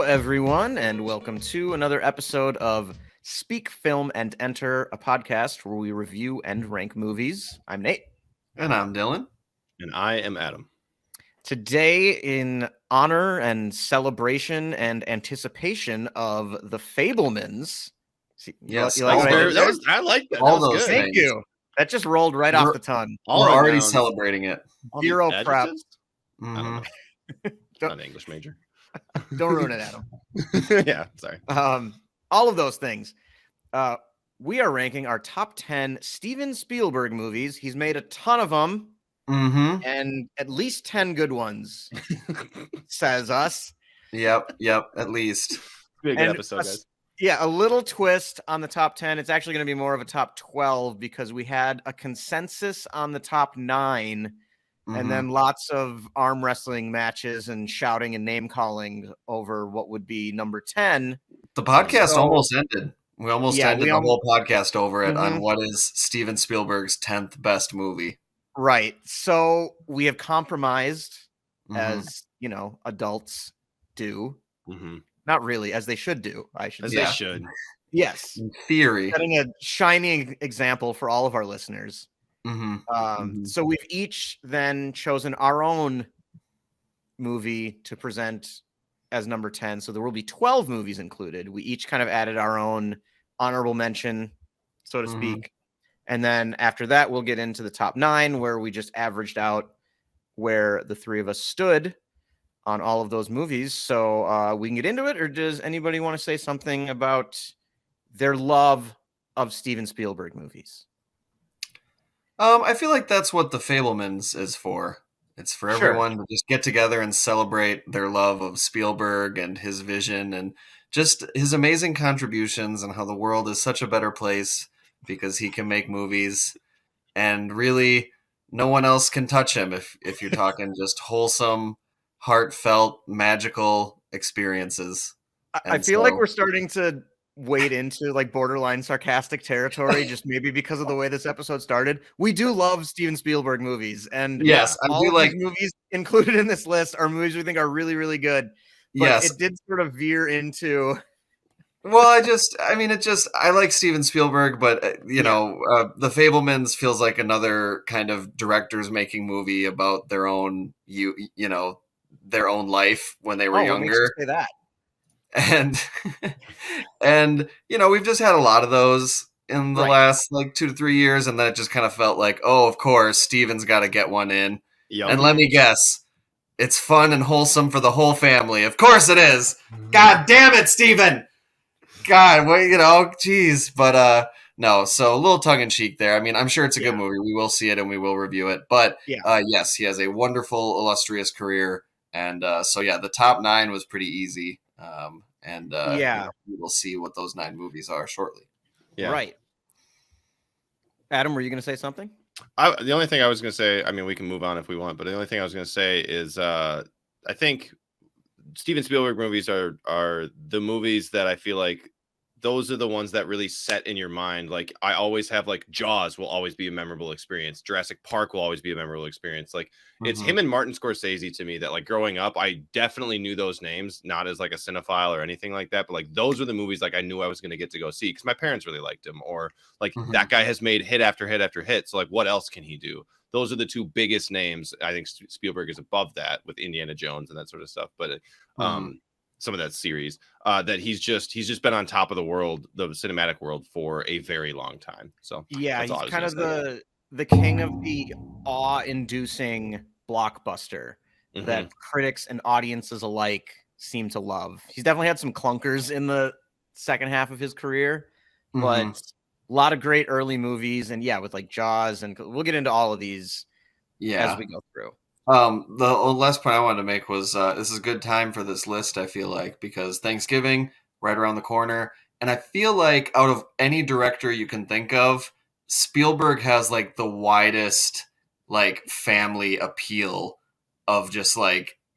everyone, and welcome to another episode of Speak, Film, and Enter, a podcast where we review and rank movies. I'm Nate. And I'm Dylan. And I am Adam. Today, in honor and celebration and anticipation of the Fabelmans. Yes, I like that. All that was those good. Thank you. That just rolled right off the tongue. We're already celebrating it. Zero prep. I don't know. Don't- Not an English major. Don't ruin it, Adam. Yeah, sorry. All of those things. We are ranking our top 10 Steven Spielberg movies. He's made a ton of them, and at least 10 good ones, says us. Yep, at least. Be a good episode, guys. Yeah, a little twist on the top 10. It's actually going to be more of a top 12 because we had a consensus on the top 9. And then lots of arm wrestling matches and shouting and name calling over what would be number 10. The podcast almost ended. We almost ended the whole podcast over it on what is Steven Spielberg's 10th best movie. Right. So we have compromised as, adults do. Not really, as they should do, I should say. They should. Yes. In theory. Setting a shining example for all of our listeners. So we've each then chosen our own movie to present as number 10. So there will be 12 movies included. We each kind of added our own honorable mention, so to speak. And then after that, we'll get into the top 9, where we just averaged out where the three of us stood on all of those movies. So we can get into it, or does anybody want to say something about their love of Steven Spielberg movies? I feel like that's what the Fabelmans is for. It's for everyone to just get together and celebrate their love of Spielberg and his vision and just his amazing contributions and how the world is such a better place because he can make movies and really no one else can touch him if you're talking just wholesome, heartfelt, magical experiences. I feel like we're starting to wade into like borderline sarcastic territory, just maybe because of the way this episode started. We do love Steven Spielberg movies, and yes, all of these movies included in this list are movies we think are really, really good. But it did sort of veer into. Well, I like Steven Spielberg, but the Fabelmans feels like another kind of directors making movie about their own their own life when they were younger. What makes you say that? And we've just had a lot of those in the last 2 to 3 years, and then it just kind of felt like, oh, of course, Steven's got to get one in. Yep. And let me guess, it's fun and wholesome for the whole family. Of course it is. God damn it, Steven. God, geez, but no. So a little tongue in cheek there. I mean, I'm sure it's a good movie. We will see it and we will review it. But yes, he has a wonderful, illustrious career, and the top 9 was pretty easy. We will see what those 9 movies are shortly. Yeah. Right. Adam, were you going to say something? The only thing I was going to say, I mean, we can move on if we want, but the only thing I was going to say is I think Steven Spielberg movies are the movies that I feel like those are the ones that really set in your mind. Like I always have Jaws will always be a memorable experience. Jurassic Park will always be a memorable experience. It's him and Martin Scorsese to me that growing up, I definitely knew those names, not as a cinephile or anything like that. But those were the movies I knew I was going to get to go see because my parents really liked him, or that guy has made hit after hit after hit. So what else can he do? Those are the 2 biggest names. I think Spielberg is above that with Indiana Jones and that sort of stuff. But some of that series that he's just been on top of the world, the cinematic world, for a very long time. So he's kind of the king of the awe-inducing blockbuster that critics and audiences alike seem to love. He's definitely had some clunkers in the second half of his career, but a lot of great early movies, and with Jaws, and we'll get into all of these as we go through. The last point I wanted to make was this is a good time for this list, I feel like, because Thanksgiving right around the corner. And I feel like out of any director you can think of, Spielberg has the widest family appeal of just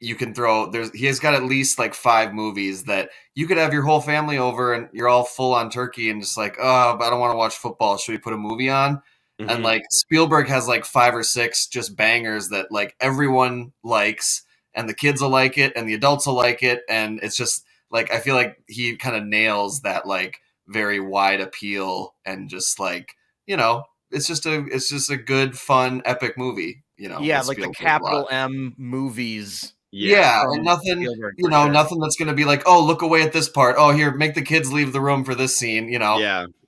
you can throw he has got at least 5 movies that you could have your whole family over and you're all full on turkey and just but I don't want to watch football. Should we put a movie on? And Spielberg has 5 or 6 just bangers that everyone likes, and the kids will like it and the adults will like it, and it's just like I feel like he kind of nails that like very wide appeal and just like, you know, it's just a good, fun, epic movie, you know. Yeah, like the capital M movies. Yeah, and nothing, Spielberg, you know, nothing that's going to be like, oh, look away at this part. Oh, here, make the kids leave the room for this scene. You know,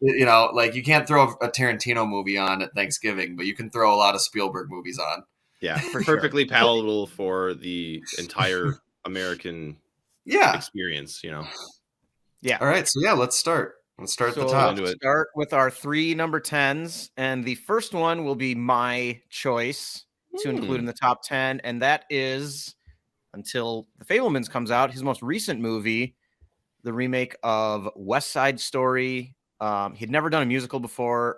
you know, like you can't throw a Tarantino movie on at Thanksgiving, but you can throw a lot of Spielberg movies on. Yeah, perfectly palatable for the entire American experience. You know. Yeah. All right, so yeah, let's start. Let's start at the top. Let's start with our 3 number 10s, and the first one will be my choice to include in the top 10, and that is, until The Fabelmans comes out, his most recent movie, the remake of West Side Story. He'd never done a musical before,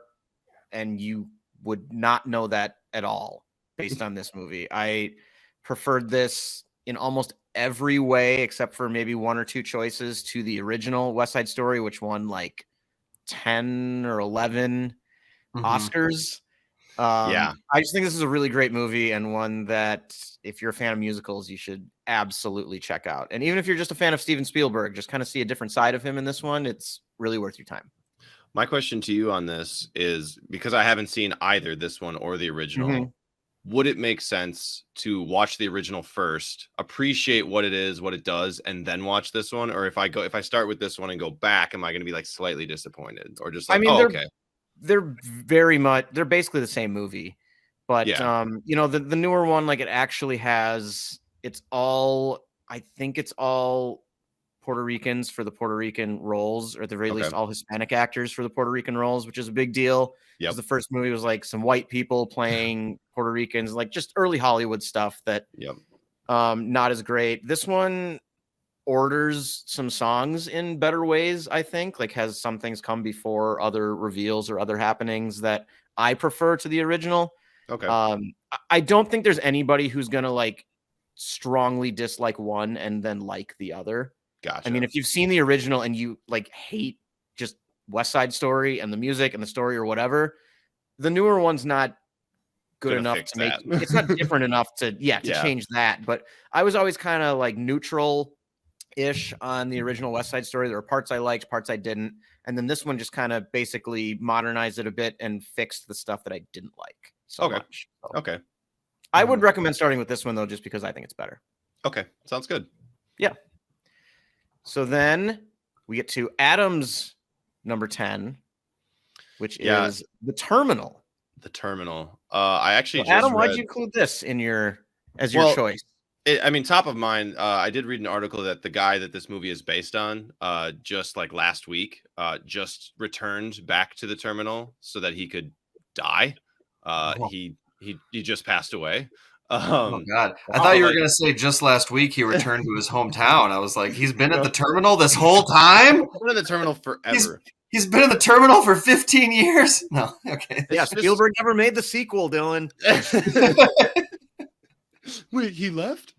and you would not know that at all based on this movie. I preferred this in almost every way, except for maybe 1 or 2 choices, to the original West Side Story, which won like 10 or 11 Oscars. I just think this is a really great movie, and one that if you're a fan of musicals, you should absolutely check out. And even if you're just a fan of Steven Spielberg, just kind of see a different side of him in this one. It's really worth your time. My question to you on this is, because I haven't seen either this one or the original, would it make sense to watch the original first, appreciate what it is, what it does, and then watch this one? Or if I start with this one and go back, am I going to be like slightly disappointed, or just like, they're they're basically the same movie, but you know, the newer one, like it actually has, I think it's all Puerto Ricans for the Puerto Rican roles, or at the very least all Hispanic actors for the Puerto Rican roles, which is a big deal. The first movie was like some white people playing Puerto Ricans, like just early Hollywood stuff that not as great. This one orders some songs in better ways, I think, like has some things come before other reveals or other happenings that I prefer to the original. I don't think there's anybody who's gonna like strongly dislike one and then like the other. I mean, if you've seen the original and you like hate just West Side Story and the music and the story or whatever, the newer one's not good enough to make it's not different enough to change that. But I was always kind of like neutral ish on the original West Side Story. There were parts I liked, parts I didn't, and then this one just kind of basically modernized it a bit and fixed the stuff that I didn't like so much. So I would recommend starting with this one though, just because I think it's better. Sounds good. So then we get to Adam's number 10, which is The Terminal. The Terminal. I actually Adam, why'd you include this in your choice? I mean, top of mind, I did read an article that the guy that this movie is based on, just like last week, just returned back to the terminal so that he could die. He just passed away. Oh God! I thought you were gonna say just last week he returned to his hometown. I was like, he's been at the terminal this whole time. He's been in the terminal forever. He's been in the terminal for 15 years. No, okay. Yeah, Spielberg never made the sequel, Dylan. Wait, he left?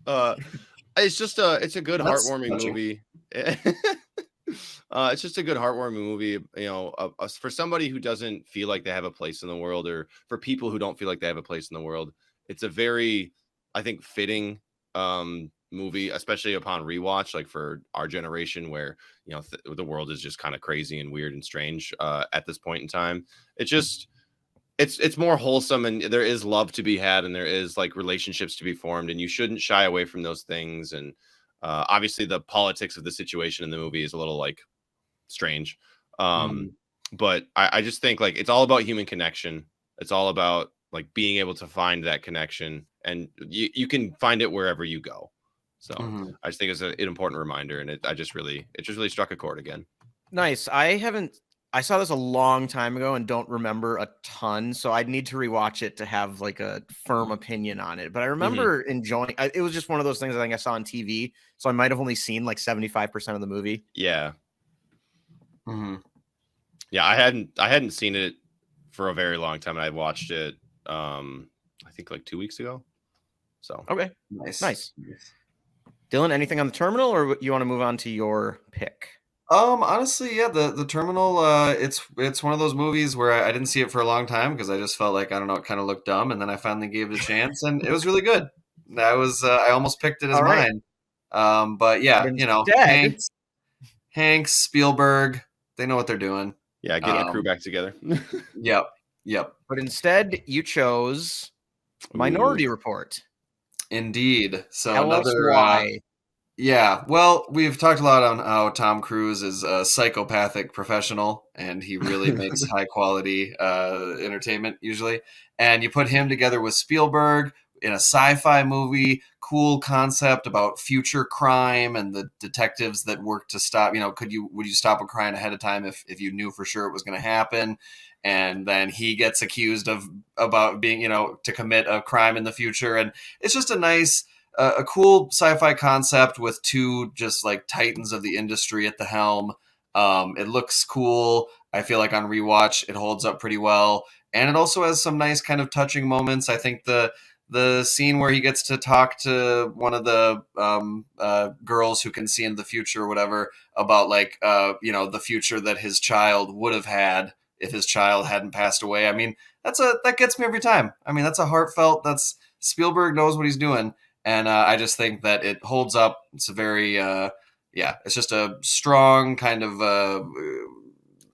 It's a good heartwarming movie. It's just a good heartwarming movie. You know, for somebody who doesn't feel like they have a place in the world, or for people who don't feel like they have a place in the world. It's a very, I think, fitting movie, especially upon rewatch, like for our generation, where you know the world is just kind of crazy and weird and strange at this point in time. It's more wholesome, and there is love to be had, and there is like relationships to be formed, and you shouldn't shy away from those things. And obviously, the politics of the situation in the movie is a little like strange, but I just think like it's all about human connection. It's all about like being able to find that connection, and you can find it wherever you go. So I just think it's an important reminder, and it just really struck a chord again. Nice. I saw this a long time ago and don't remember a ton, so I'd need to rewatch it to have like a firm opinion on it. But I remember enjoying it. Was just one of those things I think I saw on TV, so I might have only seen like 75% of the movie. Yeah. Yeah, I hadn't seen it for a very long time, and I watched it I think like 2 weeks ago. So okay, nice. Dylan, anything on the terminal, or you want to move on to your pick? Honestly, yeah, the terminal. It's one of those movies where I didn't see it for a long time because I just felt like, I don't know, it kind of looked dumb, and then I finally gave it a chance, and it was really good. I almost picked it as mine. But yeah, you know, Hanks, Hanks, Spielberg, they know what they're doing. Yeah, getting a crew back together. Yep. But instead, you chose Minority Report. Indeed. So tell us why. Yeah, well, we've talked a lot on how Tom Cruise is a psychopathic professional, and he really makes high quality entertainment usually. And you put him together with Spielberg in a sci-fi movie, cool concept about future crime and the detectives that work to stop. Would you stop a crime ahead of time if you knew for sure it was going to happen? And then he gets accused of about being to commit a crime in the future, and it's just a cool sci-fi concept with two just like titans of the industry at the helm. It looks cool. I feel like on rewatch it holds up pretty well, and it also has some nice kind of touching moments. I think the scene where he gets to talk to one of the girls who can see into the future or whatever about the future that his child would have had if his child hadn't passed away. I mean, that gets me every time. I mean, that's a heartfelt. That's Spielberg knows what he's doing. And I just think that it holds up. It's a very, it's just a strong kind of, I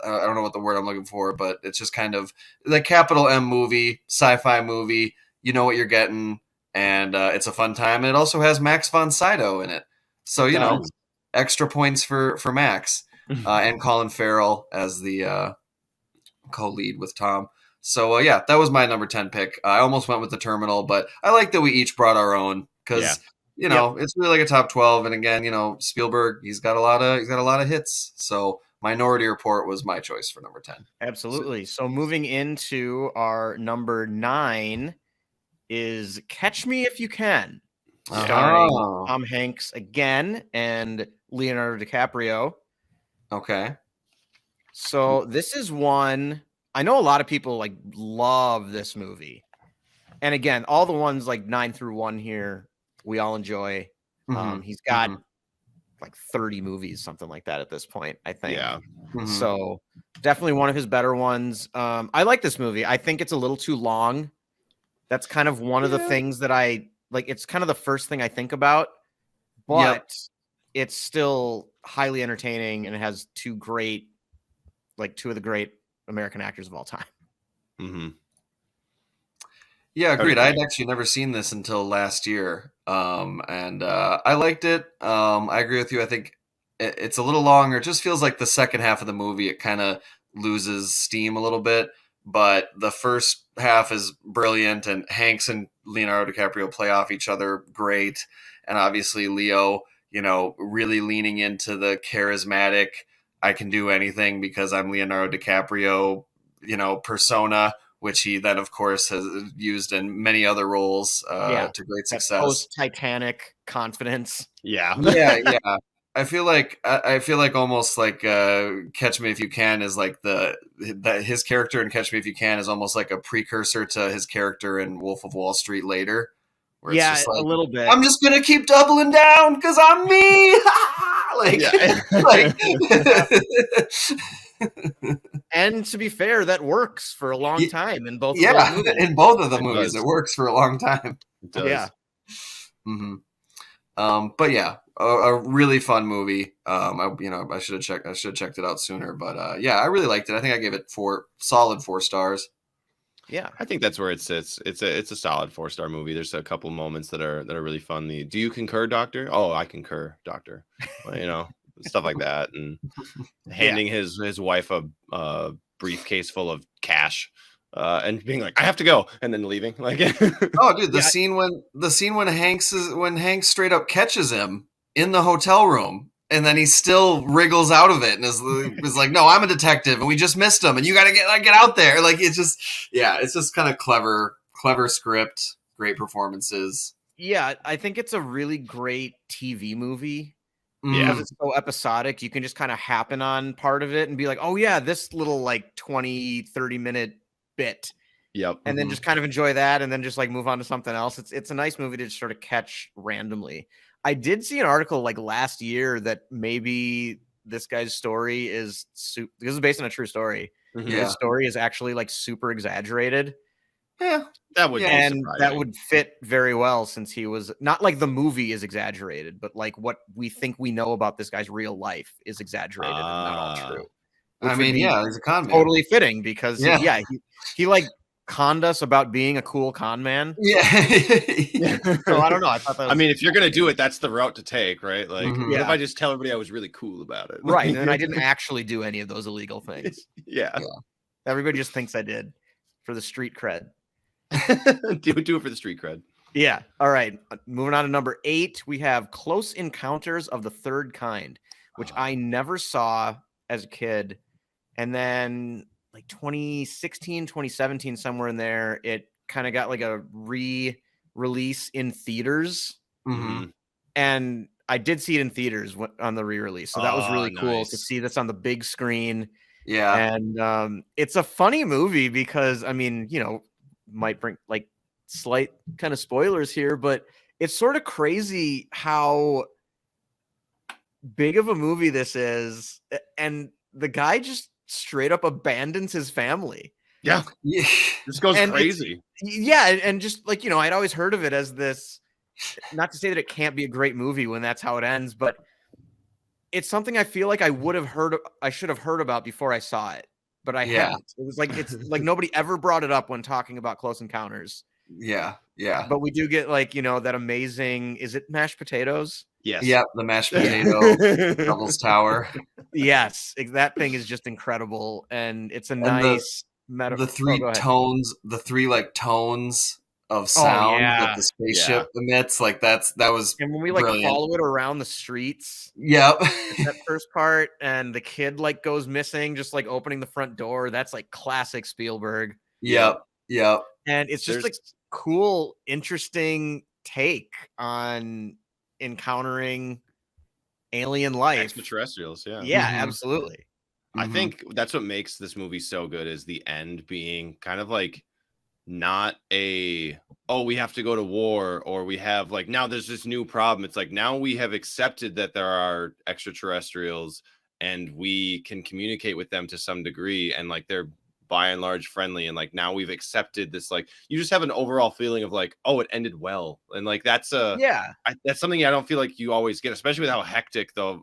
don't know what the word I'm looking for, but it's just kind of the capital M movie, sci-fi movie. You know what you're getting, and it's a fun time. And it also has Max von Sydow in it. So, extra points for Max and Colin Farrell as the co-lead with Tom. So, that was my number 10 pick. I almost went with The Terminal, but I like that we each brought our own. Because it's really like a top 12, and again, Spielberg, he's got a lot of hits. So Minority Report was my choice for number 10. Absolutely. So moving into our number 9 is Catch Me If You Can, starring Tom Hanks again and Leonardo DiCaprio. Okay. So this is one I know a lot of people love this movie, and again, all the ones 9 through 1 here. We all enjoy. He's got 30 movies, something like that at this point, I think. Yeah. So definitely one of his better ones. I like this movie. I think it's a little too long. That's kind of one of the things that I like. It's kind of the first thing I think about, but it's still highly entertaining, and it has two of the great American actors of all time. Mm-hmm. Yeah, agreed. I had actually never seen this until last year, and I liked it. I agree with you. I think it's a little longer. It just feels like the second half of the movie, it kind of loses steam a little bit, but the first half is brilliant, and Hanks and Leonardo DiCaprio play off each other great, and obviously Leo, really leaning into the charismatic, I can do anything because I'm Leonardo DiCaprio, persona, which he then, of course, has used in many other roles to great success. Post-Titanic confidence. Yeah. Yeah. I feel like almost like Catch Me If You Can is like his character in Catch Me If You Can is almost like a precursor to his character in Wolf of Wall Street later. Where it's just a little bit. I'm just gonna keep doubling down because I'm me. And to be fair, that works for a long time in both. Yeah, of those movies. in both of the movies, it works for a long time. It does. Yeah. Mm-hmm. But yeah, a really fun movie. I should have checked it out sooner. But I really liked it. I think I gave it 4 stars. Yeah, I think that's where it sits. It's a solid 4-star movie. There's a couple moments that are really fun. Do you concur, Doctor? Oh, I concur, Doctor. Well, stuff like that, and handing his wife a briefcase full of cash, and being like, "I have to go," and then leaving. Oh, dude, the scene when Hanks straight up catches him in the hotel room. And then he still wriggles out of it and is like, "No, I'm a detective, and we just missed him, and you got to get out there." It's just kind of clever script, great performances. Yeah, I think it's a really great TV movie. Yeah, because it's so episodic. You can just kind of happen on part of it and be like, "Oh yeah, this little 20-30 minute bit." Yep. And then just kind of enjoy that, and then just move on to something else. It's a nice movie to just sort of catch randomly. I did see an article last year that maybe this guy's story is this is based on a true story. Mm-hmm. His story is actually super exaggerated. Yeah. That would be and surprising. that would fit very well since he was not like the movie is exaggerated, but like what we think we know about this guy's real life is exaggerated and not all true. I mean, he's a con man. Totally fitting because he like conned us about being a cool con man. Yeah. So I don't know. I thought that was, I mean, if you're gonna do it, that's the route to take, right? Like, Mhm. what if I just tell everybody I was really cool about it? right, and I didn't actually do any of those illegal things. Yeah. Everybody just thinks I did for the street cred. do it for the street cred. Yeah. All right. Moving on to number 8, we have Close Encounters of the Third Kind, which I never saw as a kid. And then like 2016, 2017, somewhere in there, it kind of got like a re-release in theaters. Mm-hmm. And I did see it in theaters on the re-release. So that was really cool to see this on the big screen. Yeah. And it's a funny movie because, I mean, you know, might bring like slight kind of spoilers here, but it's sort of crazy how big of a movie this is. And the guy just straight up abandons his family. Yeah. This goes crazy. And just like, you know, I'd always heard of it as this, not to say that it can't be a great movie when that's how it ends, but it's something I feel like I should have heard about before I saw it, but I hadn't. It was like, it's like nobody ever brought it up when talking about Close Encounters. Yeah. But we do get like, you know, that amazing, is it mashed potatoes? Yes. Yep, the mashed potato Devil's Tower. Yes, that thing is just incredible, and it's a nice metaphor. The three like tones of sound that the spaceship emits, like that was and when we like brilliant. Follow it around the streets. Yep. That first part, and the kid like goes missing, just like opening the front door. That's like classic Spielberg. Yep. And it's just like cool, interesting take on encountering alien life, extraterrestrials. Absolutely. I think that's what makes this movie so good, is the end being kind of like not we have to go to war, or we have like, now there's this new problem. It's like, now we have accepted that there are extraterrestrials and we can communicate with them to some degree, and like they're by and large friendly, and like now we've accepted this. Like, you just have an overall feeling of like, oh, it ended well, and like that's that's something I don't feel like you always get, especially with how hectic the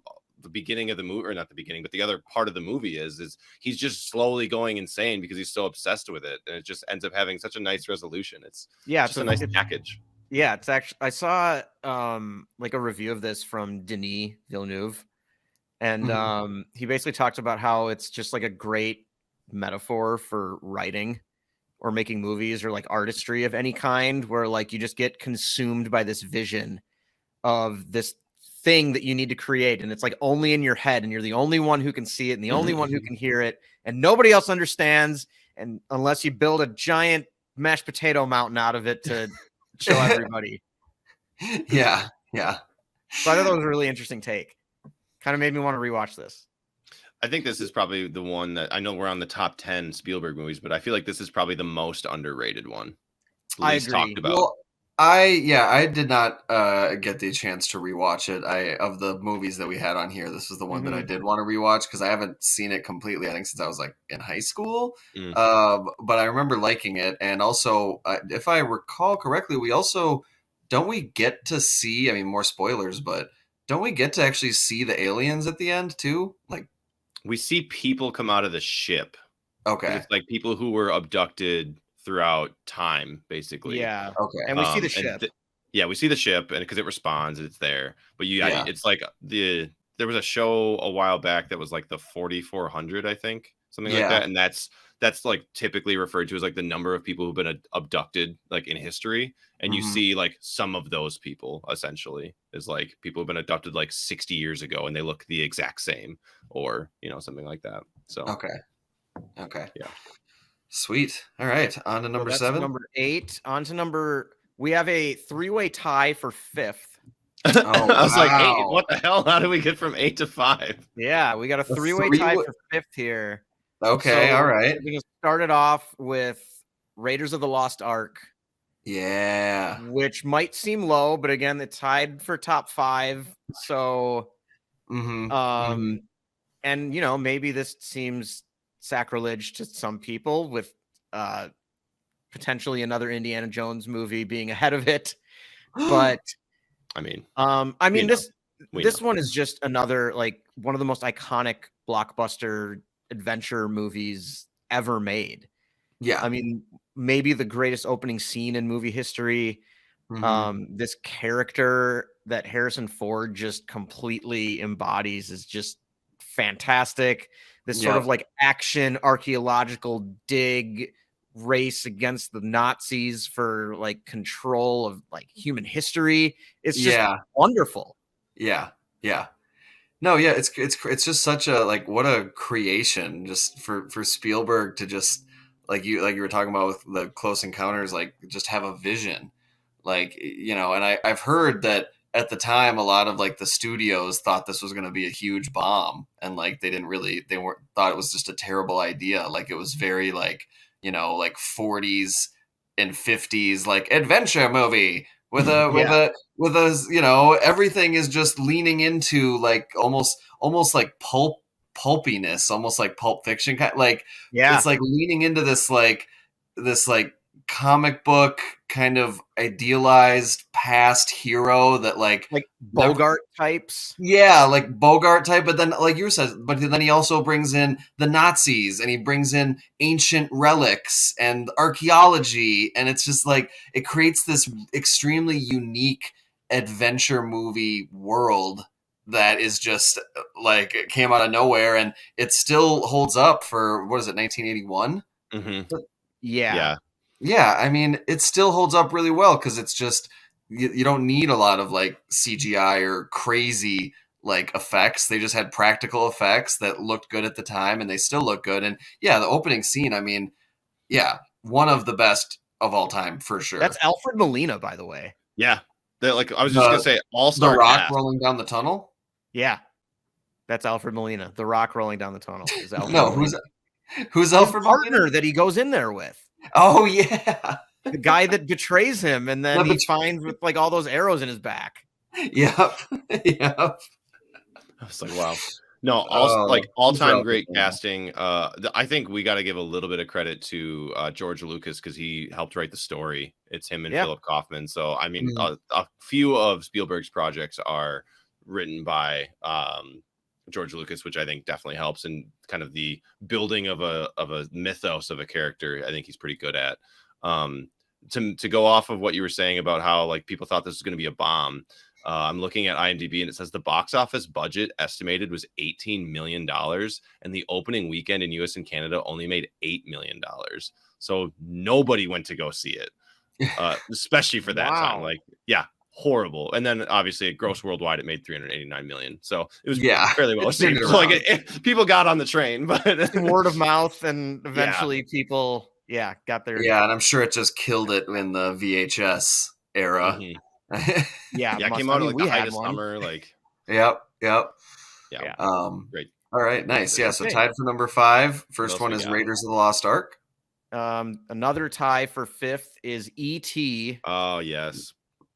beginning of the movie, or not the beginning, but the other part of the movie is he's just slowly going insane because he's so obsessed with it, and it just ends up having such a nice resolution. It's just a nice package. Yeah, it's actually, I saw like a review of this from Denis Villeneuve, and he basically talked about how it's just like a great metaphor for writing or making movies or like artistry of any kind, where like you just get consumed by this vision of this thing that you need to create, and it's like only in your head, and you're the only one who can see it and the only one who can hear it, and nobody else understands, and unless you build a giant mashed potato mountain out of it to show everybody. Yeah. So I thought that was a really interesting take. Kind of made me want to rewatch this. I think this is probably the one that, I know we're on the top 10 Spielberg movies, but I feel like this is probably the most underrated one. I agree. Talked about. Well, I did not get the chance to rewatch it. Of the movies that we had on here, this was the one that I did want to rewatch because I haven't seen it completely, I think, since I was like in high school. But I remember liking it, and also, if I recall correctly, don't we get to see? I mean, more spoilers, but don't we get to actually see the aliens at the end too? Like, we see people come out of the ship. Okay, it's like people who were abducted throughout time, basically. Yeah. Okay. And we see the ship. We see the ship, and because it responds, it's there. But it's like there was a show a while back that was like the 4400, I think, something like that, and that's like typically referred to as like the number of people who've been abducted like in history, and you see like some of those people essentially is like people who've been abducted like 60 years ago, and they look the exact same, or something like that. So okay, yeah. Sweet. All right. On to number 7. Number 8. On to we have a 3-way tie for 5th. I was like, 8. What the hell? How do we get from 8 to 5? Yeah, we got a 3-way tie for 5th here. Okay, so all right. We're going to start it off with Raiders of the Lost Ark. Yeah. Which might seem low, but again, it's tied for top 5. So, and maybe this seems sacrilege to some people with potentially another Indiana Jones movie being ahead of it. But I mean, this one is just another, like, one of the most iconic blockbuster adventure movies ever made. Yeah. I mean, maybe the greatest opening scene in movie history. This character that Harrison Ford just completely embodies is just fantastic. This sort of like action archaeological dig race against the Nazis for like control of like human history. It's just wonderful. Yeah. No, yeah, it's just such a, like, what a creation just for Spielberg to just, like you were talking about with the Close Encounters, like, just have a vision. Like, you know, and I've heard that at the time a lot of like the studios thought this was going to be a huge bomb, and like they thought it was just a terrible idea. Like, it was very like, you know, like 40s and 50s like adventure movie with a you know, everything is just leaning into like almost like pulpiness, almost like Pulp Fiction kind, like it's like leaning into this comic book kind of idealized past hero that like Bogart types. Yeah, like Bogart type, but then like you said, but then he also brings in the Nazis and he brings in ancient relics and archaeology, and it's just like it creates this extremely unique adventure movie world that is just like it came out of nowhere, and it still holds up for, what is it, 1981? Yeah, I mean, it still holds up really well because it's just, you don't need a lot of like CGI or crazy like effects. They just had practical effects that looked good at the time, and they still look good. And yeah, the opening scene, I mean, yeah, one of the best of all time for sure. That's Alfred Molina, by the way. Yeah, like I was just gonna say, all-star The Rock cast. rolling down the tunnel. Yeah, that's Alfred Molina. The Rock rolling down the tunnel is Alfred. No, Molina. who's Alfred partner Molina? That he goes in there with? Oh yeah, the guy that betrays him, and then he finds with like all those arrows in his back. Yep. I was like, wow. No, all-time great casting. I think we got to give a little bit of credit to George Lucas because he helped write the story. It's him and Philip Kaufman. So I mean, a few of Spielberg's projects are written by George Lucas, which I think definitely helps in kind of the building of a mythos of a character. I think he's pretty good at. To go off of what you were saying about how like people thought this was going to be a bomb. I'm looking at IMDb and it says the box office budget estimated was $18 million, and the opening weekend in US and Canada only made $8 million. So nobody went to go see it, especially for that time. Like, yeah, horrible. And then obviously gross worldwide, it made $389 million. So it was fairly well received. Like people got on the train, but word of mouth, and eventually people got their and I'm sure it just killed it in the VHS era. It came out like the height of summer. Like, yep. Yeah. Great. All right, nice. Yeah, so tied for number 5. First one is Raiders of the Lost Ark. Another tie for 5th is E.T. Oh yes,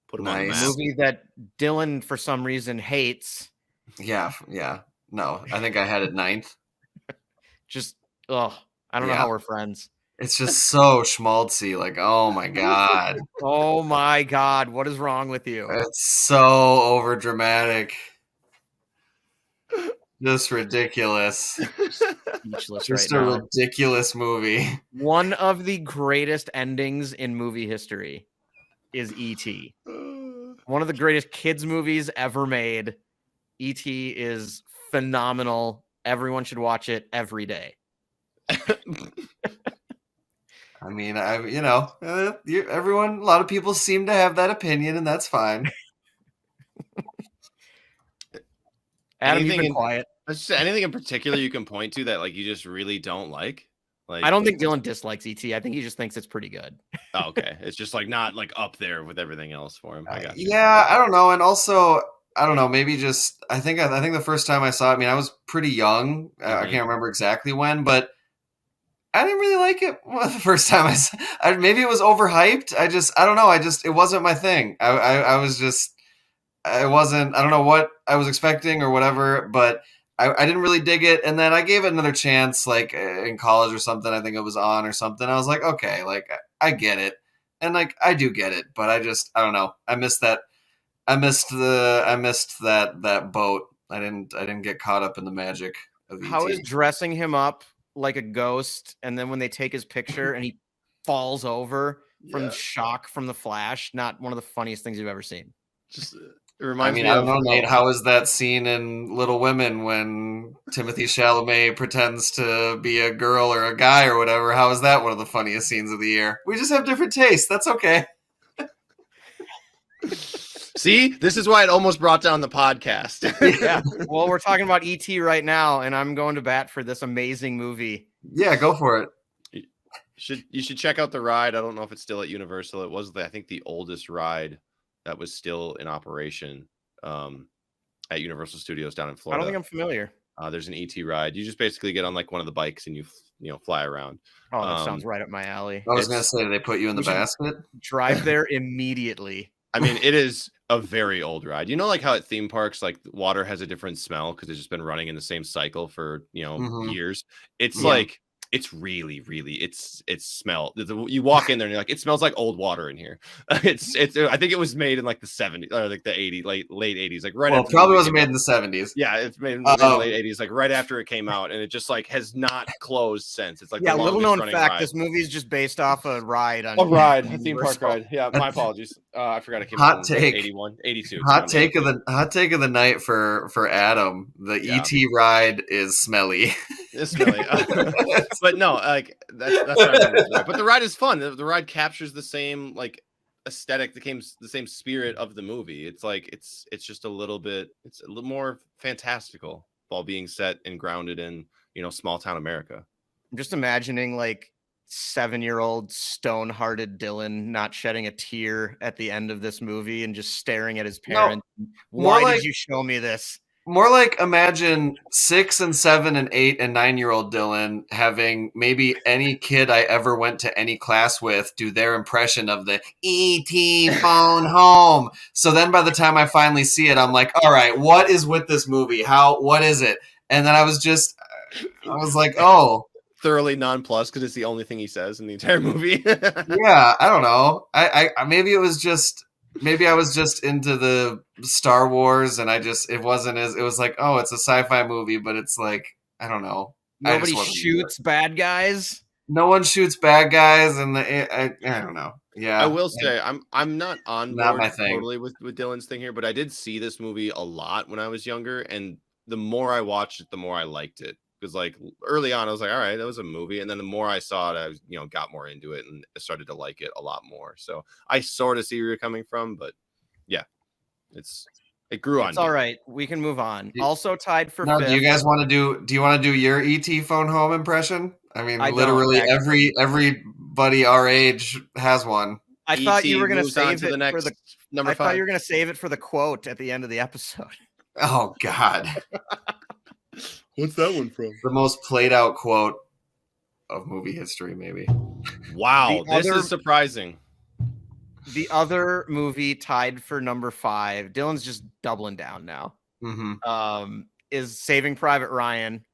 put him on the map. Movie that Dylan for some reason hates. Yeah. No, I think I had it 9th. Just I don't know how we're friends. It's just so schmaltzy. Like, oh my god. Oh my god, what is wrong with you? It's so over dramatic. Just ridiculous. Speechless just right a now. Ridiculous movie. One of the greatest endings in movie history is E.T. One of the greatest kids movies ever made. E.T. is phenomenal. Everyone should watch it every day. I mean, everyone, a lot of people seem to have that opinion, and that's fine. Adam, you've been quiet. Anything in particular you can point to that like you just really don't like? Like, I don't think Dylan dislikes E.T. I think he just thinks it's pretty good. Oh, okay. It's just like not like up there with everything else for him. I got you. Yeah, I don't know. And also, I don't know, maybe just I think the first time I saw it, I mean, I was pretty young. I can't remember exactly when, but I didn't really like it the first time I saw it. Maybe it was overhyped. I don't know. It wasn't my thing. I don't know what I was expecting or whatever, but I didn't really dig it, and then I gave it another chance, like in college or something. I think it was on or something. I was like, okay, like I get it, and like I do get it, but I don't know. I missed that. I missed that boat. I didn't get caught up in the magic of E.T. How is dressing him up like a ghost, and then when they take his picture and he falls over from shock from the flash, not one of the funniest things you've ever seen. Just it reminds me I of don't know, Nate. How is that scene in Little Women when Timothée Chalamet pretends to be a girl or a guy or whatever? How is that one of the funniest scenes of the year? We just have different tastes. That's okay. See, this is why it almost brought down the podcast. Yeah. Well, we're talking about E.T. right now, and I'm going to bat for this amazing movie. Yeah, go for it. You should check out the ride. I don't know if it's still at Universal. It was, I think, the oldest ride that was still in operation at Universal Studios down in Florida. I don't think I'm familiar. There's an ET ride. You just basically get on like one of the bikes and you fly around. Oh, that sounds right up my alley. I was going to say, they put you in the basket? Drive there immediately. I mean, it is a very old ride. You know, like how at theme parks, like water has a different smell because it's just been running in the same cycle for, years. It's like, it's really, really, it's smell. You walk in there and you're like, it smells like old water in here. It's. I think it was made in like the 70s or like the 80s, late 80s, like right. Well, it probably wasn't made in the 70s. Yeah, it's made in the late 80s, like right after it came out, and it just like has not closed since. It's like little known fact, this movie is just based off a ride on a theme park ride. Yeah, my apologies. I forgot it came out in 81, 82. Hot take of the night for Adam. The ET ride is smelly. It's smelly. But no, like that's what I remember. But the ride is fun. The ride captures the same like aesthetic, the same spirit of the movie. It's like it's just a little more fantastical while being set and grounded in small town America. I'm just imagining like 7-year-old stone-hearted Dylan not shedding a tear at the end of this movie and just staring at his parents. No, Why did you show me this? More like imagine 6 and 7 and 8 and 9-year-old Dylan having maybe any kid I ever went to any class with do their impression of the E.T. phone home. So then by the time I finally see it, I'm like, all right, what is with this movie? What is it? And then I was like, oh. Thoroughly nonplussed because it's the only thing he says in the entire movie. Yeah, I don't know. Maybe I was just into the Star Wars, and it was like, oh, it's a sci-fi movie, but it's like, I don't know. Nobody shoots bad guys. No one shoots bad guys, and I don't know. Yeah, I will say I'm not on board totally with Dylan's thing here, but I did see this movie a lot when I was younger, and the more I watched it, the more I liked it. Because like early on, I was like, all right, that was a movie. And then the more I saw it, I got more into it and I started to like it a lot more. So I sort of see where you're coming from, but yeah, it grew on. It's all right. We can move on. Also tied for fifth. Do you guys want to do your ET phone home impression? I mean, literally everybody our age has one. I thought you were going to save it for the number 5. I thought you were going to save it for the quote at the end of the episode. Oh God. What's that one from? The most played out quote of movie history, maybe. Wow, this is surprising. The other movie tied for number 5, Dylan's just doubling down now, is Saving Private Ryan.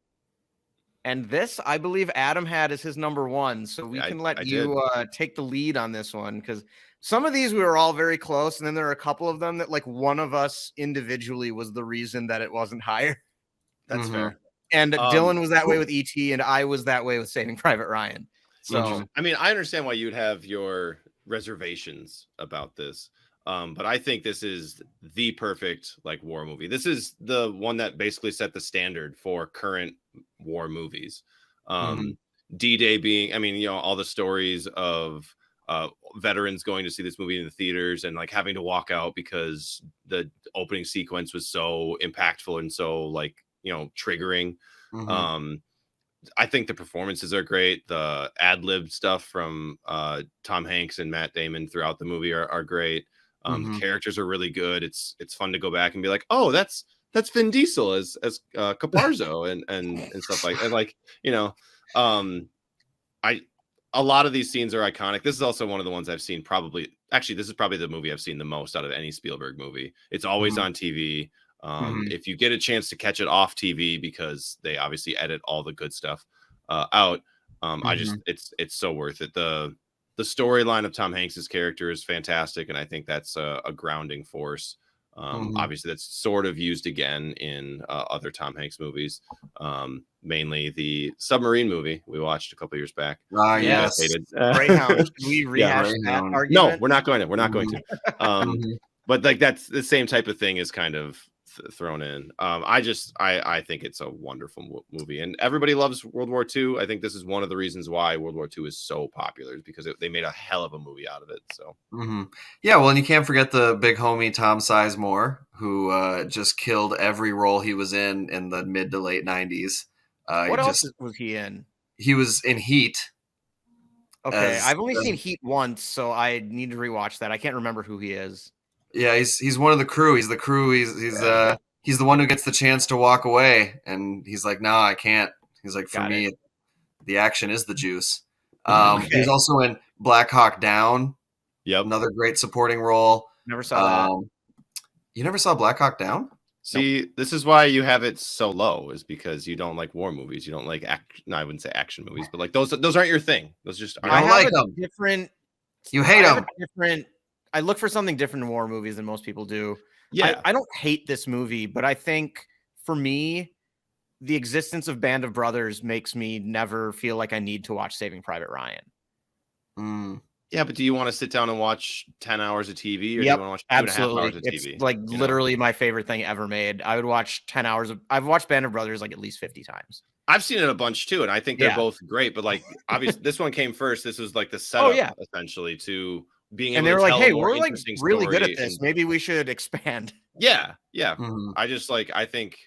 And this, I believe Adam had as his number 1. So we can let you take the lead on this one, because some of these we were all very close. And then there are a couple of them that like one of us individually was the reason that it wasn't higher. That's fair. And Dylan was that way with E.T. and I was that way with Saving Private Ryan. So, I mean, I understand why you'd have your reservations about this. But I think this is the perfect like war movie. This is the one that basically set the standard for current war movies. D-Day being, I mean, all the stories of veterans going to see this movie in the theaters and like having to walk out because the opening sequence was so impactful and so like, triggering. I think the performances are great. The ad-lib stuff from Tom Hanks and Matt Damon throughout the movie are great. The characters are really good. It's fun to go back and be like, oh, that's Vin Diesel as Caparzo and stuff like, and like, a lot of these scenes are iconic. This is also one of the ones I've seen this is probably the movie I've seen the most out of any Spielberg movie. It's always on TV. If you get a chance to catch it off TV, because they obviously edit all the good stuff out, it's so worth it. The storyline of Tom Hanks's character is fantastic, and I think that's a grounding force. Obviously, that's sort of used again in other Tom Hanks movies, mainly the submarine movie we watched a couple years back. Yes, Greyhound. Should we rehash that argument? No, we're not going to. We're not going to. But like that's the same type of thing is kind of thrown in. I think it's a wonderful movie, and everybody loves World War II. I think this is one of the reasons why World War II is so popular, is because they made a hell of a movie out of it. So yeah, well, and you can't forget the big homie Tom Sizemore, who just killed every role he was in the mid to late 90s. What else was he in? He was in Heat. Okay, I've only seen Heat once, so I need to rewatch that. I can't remember who he is. Yeah, he's one of the crew. He's the crew. He's the one who gets the chance to walk away, and he's like, "No, I can't." He's like, "For me, the action is the juice." He's also in Black Hawk Down. Yep, another great supporting role. Never saw that. You never saw Black Hawk Down? See, This is why you have it so low, is because you don't like war movies. You don't like no, I wouldn't say action movies, but like those aren't your thing. Those just aren't. I don't like them. Different. You hate them. Different. I look for something different in war movies than most people do. Yeah, I don't hate this movie, but I think for me, the existence of Band of Brothers makes me never feel like I need to watch Saving Private Ryan. Yeah, but do you want to sit down and watch 10 hours of TV, or do you want to watch 2.5 hours of TV? It's like literally my favorite thing ever made. I would watch 10 hours of. I've watched Band of Brothers like at least 50 times. I've seen it a bunch too, and I think they're both great. But like, obviously, this one came first. This was like the setup, essentially, to being able and they to were like, tell "Hey, a more we're like really good at this. Maybe we should expand." Yeah. I just like. I think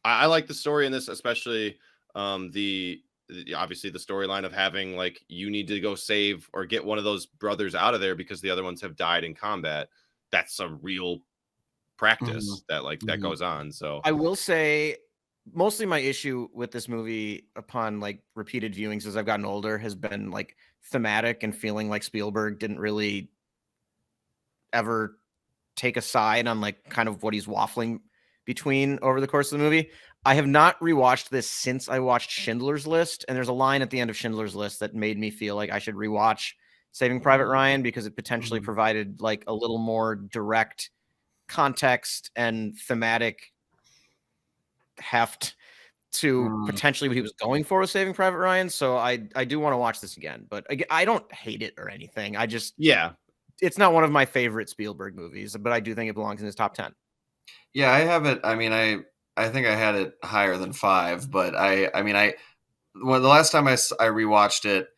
I like the story in this, especially obviously the storyline of having like you need to go save or get one of those brothers out of there because the other ones have died in combat. That's a real practice that goes on. So I will say, mostly my issue with this movie upon like repeated viewings as I've gotten older has been like thematic and feeling like Spielberg didn't really ever take a side on like kind of what he's waffling between over the course of the movie. I have not rewatched this since I watched Schindler's List, and there's a line at the end of Schindler's List that made me feel like I should rewatch Saving Private Ryan because it potentially provided like a little more direct context and thematic heft to potentially what he was going for with Saving Private Ryan. So I do want to watch this again, but I don't hate it or anything. I just, it's not one of my favorite Spielberg movies, but I do think it belongs in his top 10. Yeah, I have it. I mean, I think I had it higher than 5, but the last time I rewatched it,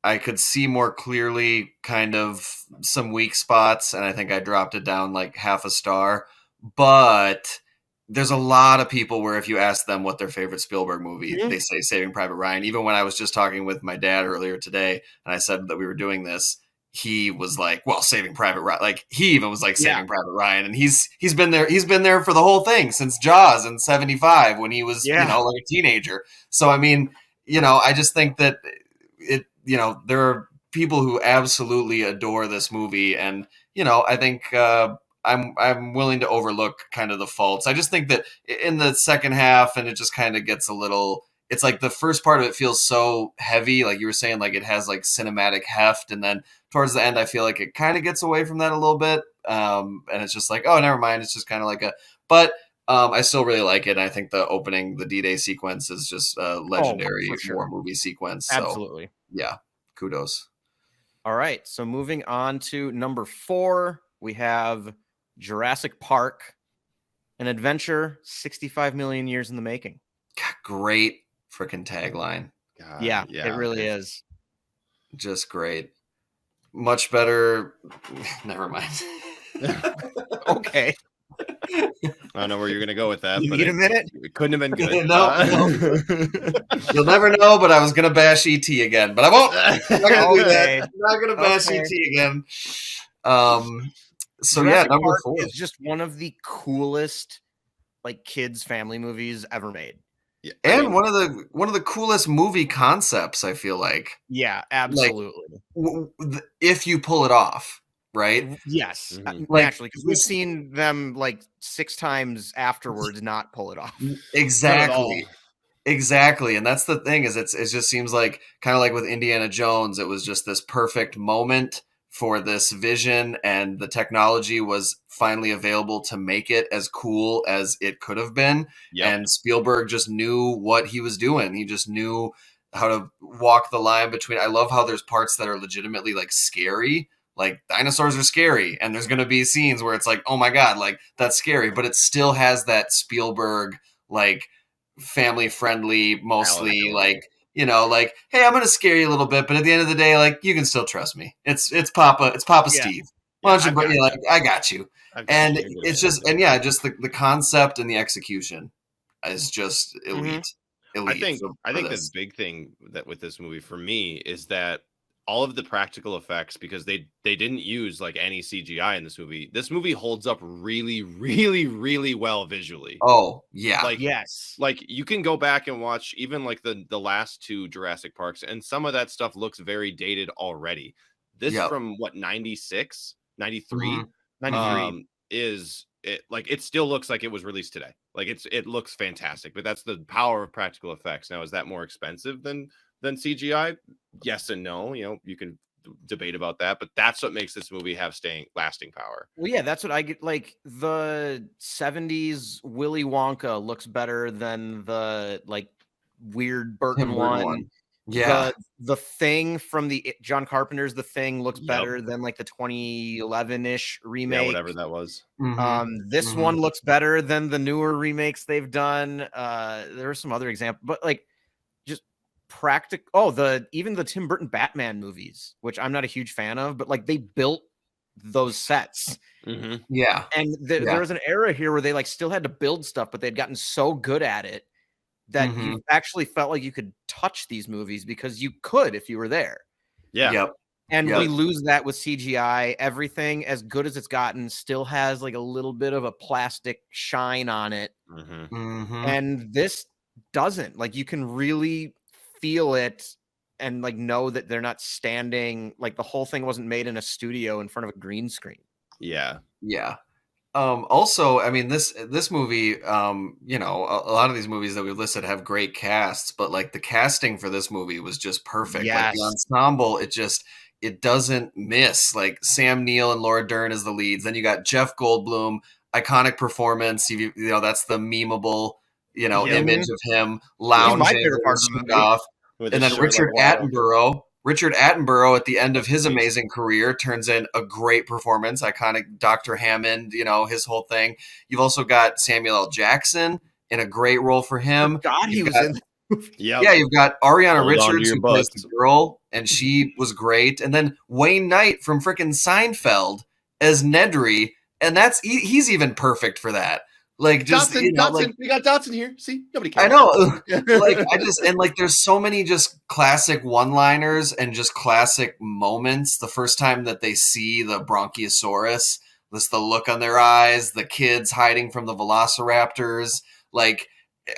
I could see more clearly kind of some weak spots, and I think I dropped it down like half a star. But there's a lot of people where if you ask them what their favorite Spielberg movie, they say Saving Private Ryan. Even when I was just talking with my dad earlier today, and I said that we were doing this, he was like, well, Saving Private Ryan. Like he even was like Saving Private Ryan. And he's been there for the whole thing since Jaws in 75 when he was, like a teenager. So, I mean, I just think that there are people who absolutely adore this movie. And, I think, I'm willing to overlook kind of the faults. I just think that in the second half, and it just kind of gets a little, it's like the first part of it feels so heavy. Like you were saying, like it has like cinematic heft. And then towards the end, I feel like it kind of gets away from that a little bit. And it's just like, oh, never mind. It's just kind of like but I still really like it. And I think the opening, the D-Day sequence is just a legendary war movie sequence. So, absolutely. Yeah. Kudos. All right. So moving on to number 4, we have Jurassic Park, an adventure 65 million years in the making. God, great freaking tagline. Yeah, it really is. Just great. Much better. Never mind. Okay. I don't know where you're going to go with that. You need a minute? It couldn't have been good. No. You'll never know, but I was going to bash ET again. But I won't. I'm not going to do that. I'm not going to bash ET again. So Jurassic number Park 4 is just one of the coolest like kids family movies ever made. Yeah, and one of the coolest movie concepts, I feel like. Yeah, absolutely. Like, if you pull it off. right? Yes, Mhm. naturally, because we've seen them like 6 times afterwards not pull it off. Exactly. Exactly. And that's the thing is it just seems like kind of like with Indiana Jones, it was just this perfect moment for this vision, and the technology was finally available to make it as cool as it could have been. Yep. And Spielberg just knew what he was doing. He just knew how to walk the line between. I love how there's parts that are legitimately like scary. Like dinosaurs are scary, and there's going to be scenes where it's like, oh my God, like that's scary, but it still has that Spielberg, like, family friendly, mostly, like, like, hey, I'm gonna scare you a little bit, but at the end of the day, like, you can still trust me. It's Papa Steve. Why don't you? Like, I got you. And it's just, and yeah, just the concept and the execution is just elite. I think the big thing that with this movie for me is that all of the practical effects, because they didn't use like any CGI in this movie. This movie holds up really, really, really well visually. Oh yeah, like yes, like you can go back and watch even like the last 2 Jurassic Parks, and some of that stuff looks very dated already. This from what 96, 93, 93 is it like it still looks like it was released today. Like it looks fantastic, but that's the power of practical effects. Now, is that more expensive than CGI? Yes and no. You can debate about that, but that's what makes this movie have lasting power. Well, yeah, that's what I get. Like the 70s Willy Wonka looks better than the like weird Burton one. Yeah, the Thing from the John Carpenter's The Thing looks better than like the 2011-ish remake. Yeah, whatever that was. This one looks better than the newer remakes they've done. There are some other examples, but like just practical. Even the Tim Burton Batman movies, which I'm not a huge fan of, but like they built those sets. Yeah, and there was an era here where they like still had to build stuff, but they'd gotten so good at it that you actually felt like you could touch these movies because you could if you were there. And we lose that with CGI. Everything, as good as it's gotten, still has like a little bit of a plastic shine on it. And this doesn't. Like, you can really feel it and like know that they're not standing, like the whole thing wasn't made in a studio in front of a green screen. Yeah. Also, I mean, this movie, a lot of these movies that we've listed have great casts, but like the casting for this movie was just perfect. Like the ensemble, it doesn't miss. Like Sam Neill and Laura Dern as the leads. Then you got Jeff Goldblum, iconic performance. That's the memeable, image of him lounging off. And then Richard Attenborough. Richard Attenborough at the end of his amazing career turns in a great performance, iconic Dr. Hammond, his whole thing. You've also got Samuel L. Jackson in a great role for him. You've got Ariana Richards who plays the girl, and she was great. And then Wayne Knight from frickin' Seinfeld as Nedry, and he's even perfect for that. Like just Dotson, we got Dotson here. See, nobody cares. I know. There's so many just classic one-liners and just classic moments. The first time that they see the Bronchiosaurus, the look on their eyes, the kids hiding from the velociraptors. Like,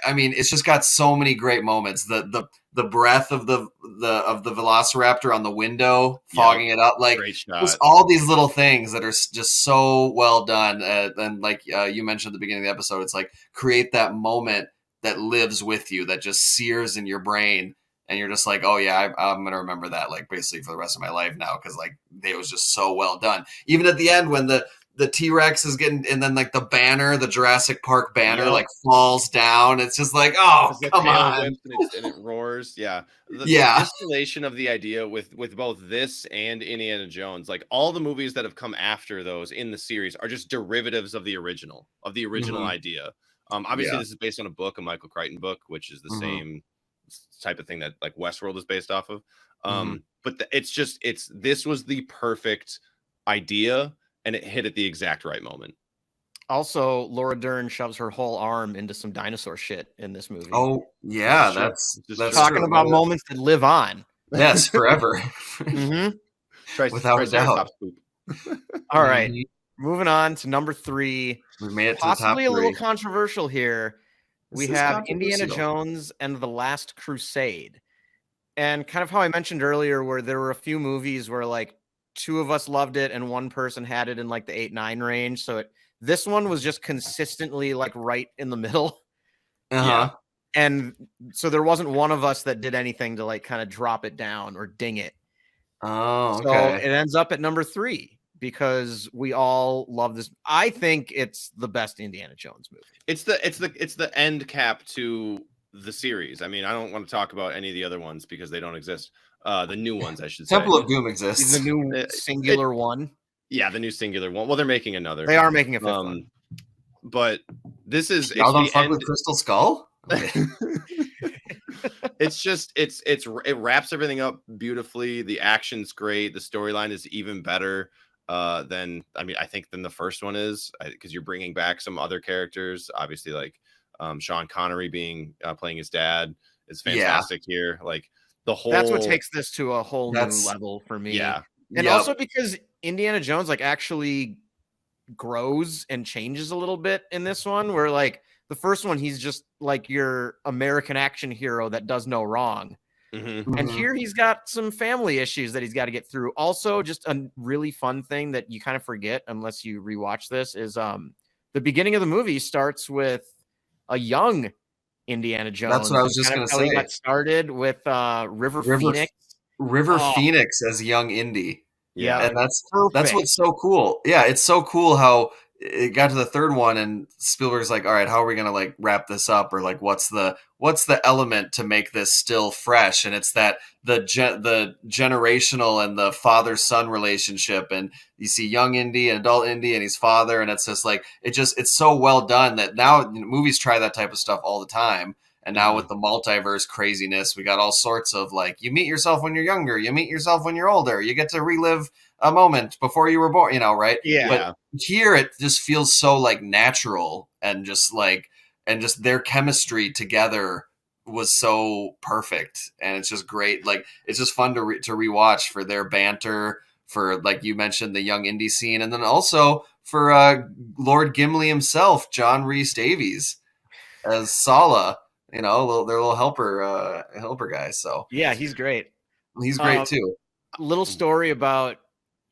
I mean, it's just got so many great moments. The breath of the velociraptor on the window, fogging it up, like just all these little things that are just so well done. And like you mentioned at the beginning of the episode, it's like create that moment that lives with you, that just sears in your brain, and you're just like, oh yeah, I'm gonna remember that like basically for the rest of my life now, because like it was just so well done. Even at the end when the T-Rex is getting, and then like the banner, the Jurassic Park banner, like falls down. It's just like, oh, come on. And it roars. The distillation of the idea with both this and Indiana Jones, like all the movies that have come after those in the series are just derivatives of the original idea. Obviously this is based on a book, a Michael Crichton book, which is the same type of thing that like Westworld is based off of. But this was the perfect idea, and it hit at the exact right moment. Also, Laura Dern shoves her whole arm into some dinosaur shit in this movie. Oh, yeah. That's talking about moments that live on. Yes, forever. Without a doubt. All right. Moving on to number 3. We made it to possibly the top 3. A little controversial here. We have Indiana Jones and The Last Crusade. And kind of how I mentioned earlier, where there were a few movies where like 2 of us loved it and 1 person had it in like the 8-9 range. So this one was just consistently like right in the middle. Yeah. And so there wasn't one of us that did anything to like kind of drop it down or ding it. Oh, So okay. it ends up at number 3 because we all love this. I think it's the best Indiana Jones movie. It's the end cap to the series. I mean, I don't want to talk about any of the other ones because they don't exist. The new ones, I should say. Temple of Doom exists. The new singular one. Yeah, the new singular one. Well, they're making another. They are making a 5th one. But this is y'all don't fuck with Crystal Skull. Okay. It wraps everything up beautifully. The action's great. The storyline is even better than the first one is, because you're bringing back some other characters. Obviously, like Sean Connery playing his dad is fantastic here. Like the whole, that's what takes this to a whole new level for me. Yeah, and also because Indiana Jones like actually grows and changes a little bit in this one, where like the first one he's just like your American action hero that does no wrong. And here he's got some family issues that he's got to get through. Also, just a really fun thing that you kind of forget unless you rewatch this is the beginning of the movie starts with a young Indiana Jones. That's what I was just going to say. He got started with River Phoenix. Phoenix as young Indy. Yeah, and that's what's so cool. Yeah, it's so cool how it got to the third one and Spielberg's like, all right, how are we gonna like wrap this up, or like what's the element to make this still fresh? And it's that the generational and the father-son relationship, and you see young Indy and adult Indy and his father, and it's just like it's so well done that now movies try that type of stuff all the time. And now with the multiverse craziness, we got all sorts of like, you meet yourself when you're younger, you meet yourself when you're older, you get to relive a moment before you were born, right? Yeah. But here it just feels so like natural, and just their chemistry together was so perfect, and it's just great. Like it's just fun to rewatch for their banter, for like you mentioned the young Indy scene, and then also for Lord Gimli himself, John Rhys Davies as Sala. Their little helper guy. So yeah, he's great. He's great too. Little story about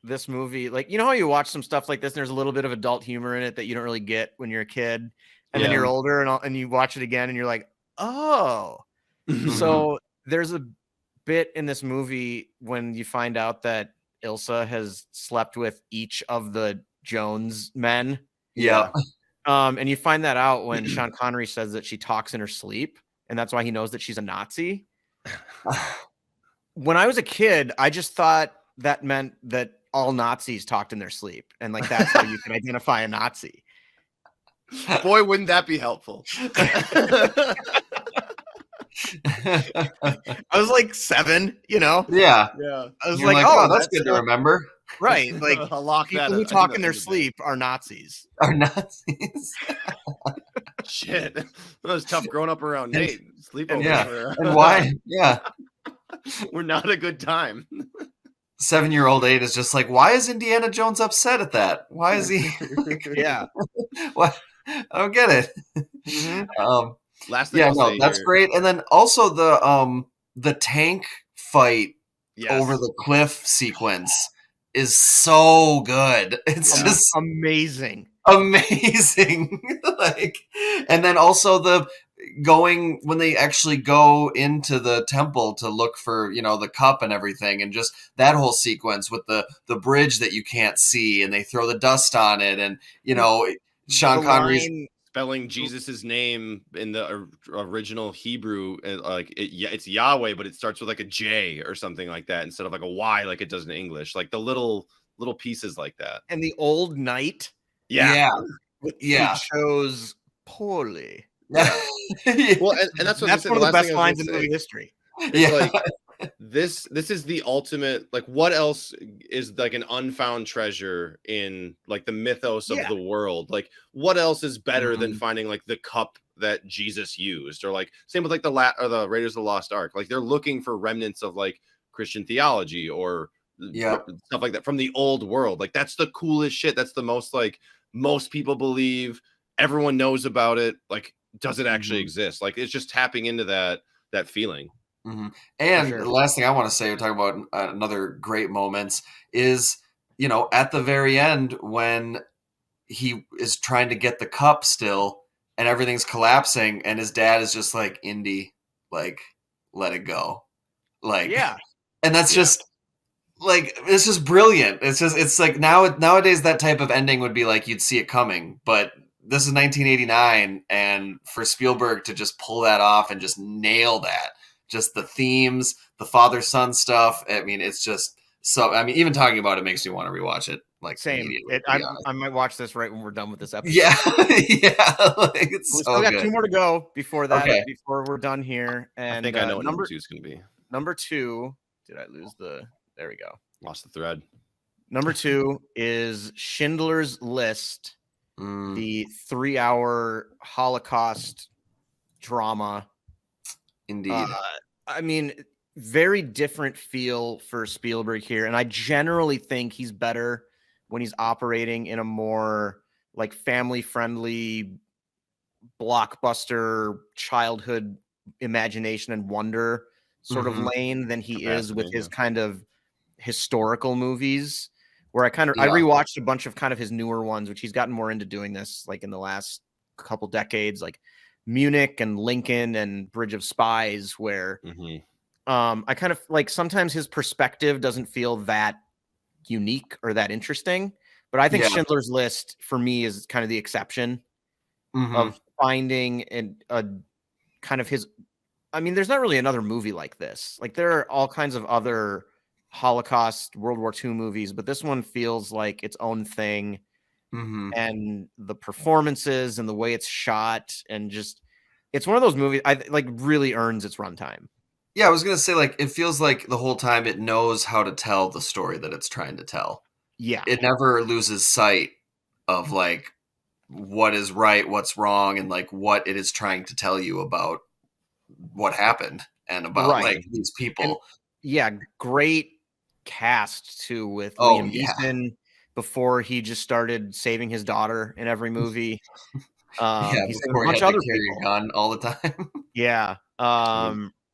this movie, like how you watch some stuff like this, and there's a little bit of adult humor in it that you don't really get when you're a kid, and then you're older, and you watch it again, and you're like, oh. So there's a bit in this movie when you find out that Ilsa has slept with each of the Jones men. Yeah. And you find that out when Sean Connery says that she talks in her sleep, and that's why he knows that she's a Nazi. When I was a kid, I just thought that meant that all Nazis talked in their sleep, and like that's how you can identify a Nazi. Boy, wouldn't that be helpful? I was like 7, Yeah. I was You're like, oh, that's good to remember. Right. Like people who talk in their sleep are Nazis. Are Nazis. Shit. That was tough growing up around Nate. Sleepover. Yeah. And why? Yeah. We're not a good time. 7-year-old 8 is just like, why is Indiana Jones upset at that? Why is he? Yeah. What? I don't get it. Last thing that's great. And then also the tank fight over the cliff sequence is so good. It's just amazing. Like, and then also when they actually go into the temple to look for the cup and everything, and just that whole sequence with the bridge that you can't see, and they throw the dust on it, and Sean Connery's spelling Jesus's name in the original Hebrew, like it's Yahweh, but it starts with like a J or something like that instead of like a Y, like it does in English. Like the little pieces like that. And the old knight, he chose poorly. Yeah. Well, and that's one of the best lines in movie history. Like this is the ultimate, like, what else is like an unfound treasure in like the mythos of the world? Like what else is better than finding like the cup that Jesus used, or like same with like the Raiders of the Lost Ark. Like they're looking for remnants of like Christian theology or stuff like that from the old world. Like that's the coolest shit. That's the most like most people believe, everyone knows about it. Like, does it actually exist? Like it's just tapping into that feeling. Mm-hmm. And the last thing I want to say, we're talking about another great moments is, at the very end when he is trying to get the cup still and everything's collapsing and his dad is just like, Indy, like, let it go. Like, yeah. And that's just like, it's just brilliant. It's like nowadays that type of ending would be like, you'd see it coming, but this is 1989. And for Spielberg to just pull that off and just nail that, just the themes, the father-son stuff. I mean, it's just even talking about it makes me want to rewatch it. Like, same. I might watch this right when we're done with this episode. Yeah. Yeah. Like, it's we so still got good. 2 more to go before that, before we're done here. And I think I know what number 2 is going to be. Number 2, did I lose there we go. Lost the thread. Number 2 is Schindler's List, the 3-hour Holocaust drama. Indeed. I mean, very different feel for Spielberg here. And I generally think he's better when he's operating in a more like family-friendly blockbuster childhood imagination and wonder sort of lane than he is with his kind of historical movies, where I rewatched a bunch of kind of his newer ones, which he's gotten more into doing this like in the last couple decades, like Munich and Lincoln and Bridge of Spies, where I kind of like sometimes his perspective doesn't feel that unique or that interesting, but I think Schindler's List for me is kind of the exception of finding a kind of his. I mean, there's not really another movie like this. Like there are all kinds of other Holocaust, World War II movies, but this one feels like its own thing. And the performances and the way it's shot, and just it's one of those movies I like really earns its runtime. Yeah, I was gonna say, like, it feels like the whole time it knows how to tell the story that it's trying to tell. Yeah, it never loses sight of like what is right, what's wrong, and like what it is trying to tell you about what happened and about like these people. And, great cast too with Liam Neeson before he just started saving his daughter in every movie. He's before he had to carry a gun all the time.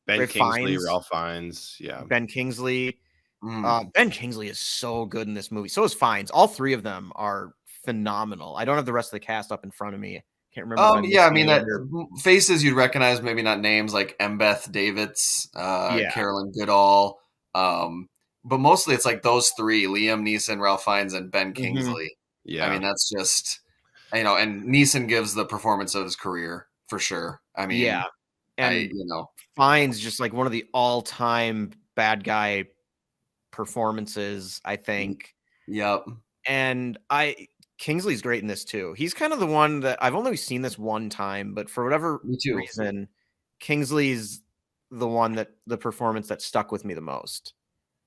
Ben Kingsley, Ralph Fiennes, Ben Kingsley. Ben Kingsley is so good in this movie. So is Fiennes. All 3 of them are phenomenal. I don't have the rest of the cast up in front of me. Can't remember. I mean, faces you'd recognize, maybe not names, like Embeth Davidtz, Carolyn Goodall. But mostly it's like those 3: Liam Neeson, Ralph Fiennes, and Ben Kingsley. I mean, that's just, and Neeson gives the performance of his career for sure. I mean, and Fiennes just like one of the all-time bad guy performances, I think. Yep. And Kingsley's great in this too. He's kind of the one that I've only seen this one time, but for whatever reason, Kingsley's the one that the performance that stuck with me the most.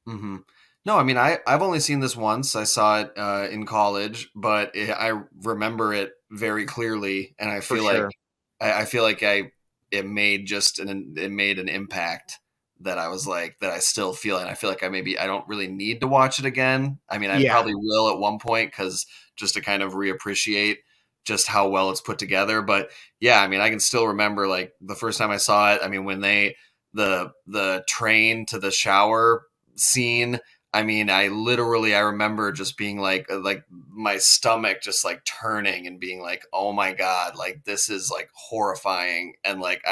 No, I mean, I've only seen this once. I saw it in college, but I remember it very clearly, and I feel like it made an impact that I was like, that I still feel, and I feel like I don't really need to watch it again. I mean, I probably will at one point, because just to kind of reappreciate just how well it's put together. But yeah, I mean, I can still remember like the first time I saw it. I mean, when the train to the shower scene, I mean, I remember just being like my stomach just like turning and being like, oh my God, like this is like horrifying. And like,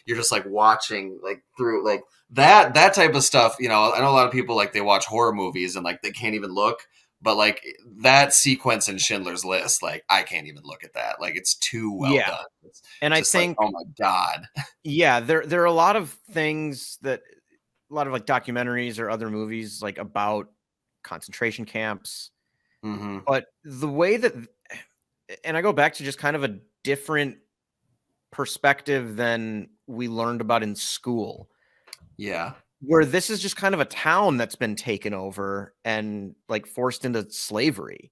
you're just like watching like through like that type of stuff. I know a lot of people like they watch horror movies and like they can't even look, but like that sequence in Schindler's List, like I can't even look at that. Like it's too well done. And I think, like, oh my God. There are a lot of things that, a lot of like documentaries or other movies like about concentration camps, but the way that, and I go back to just kind of a different perspective than we learned about in school. Yeah. Where this is just kind of a town that's been taken over and like forced into slavery.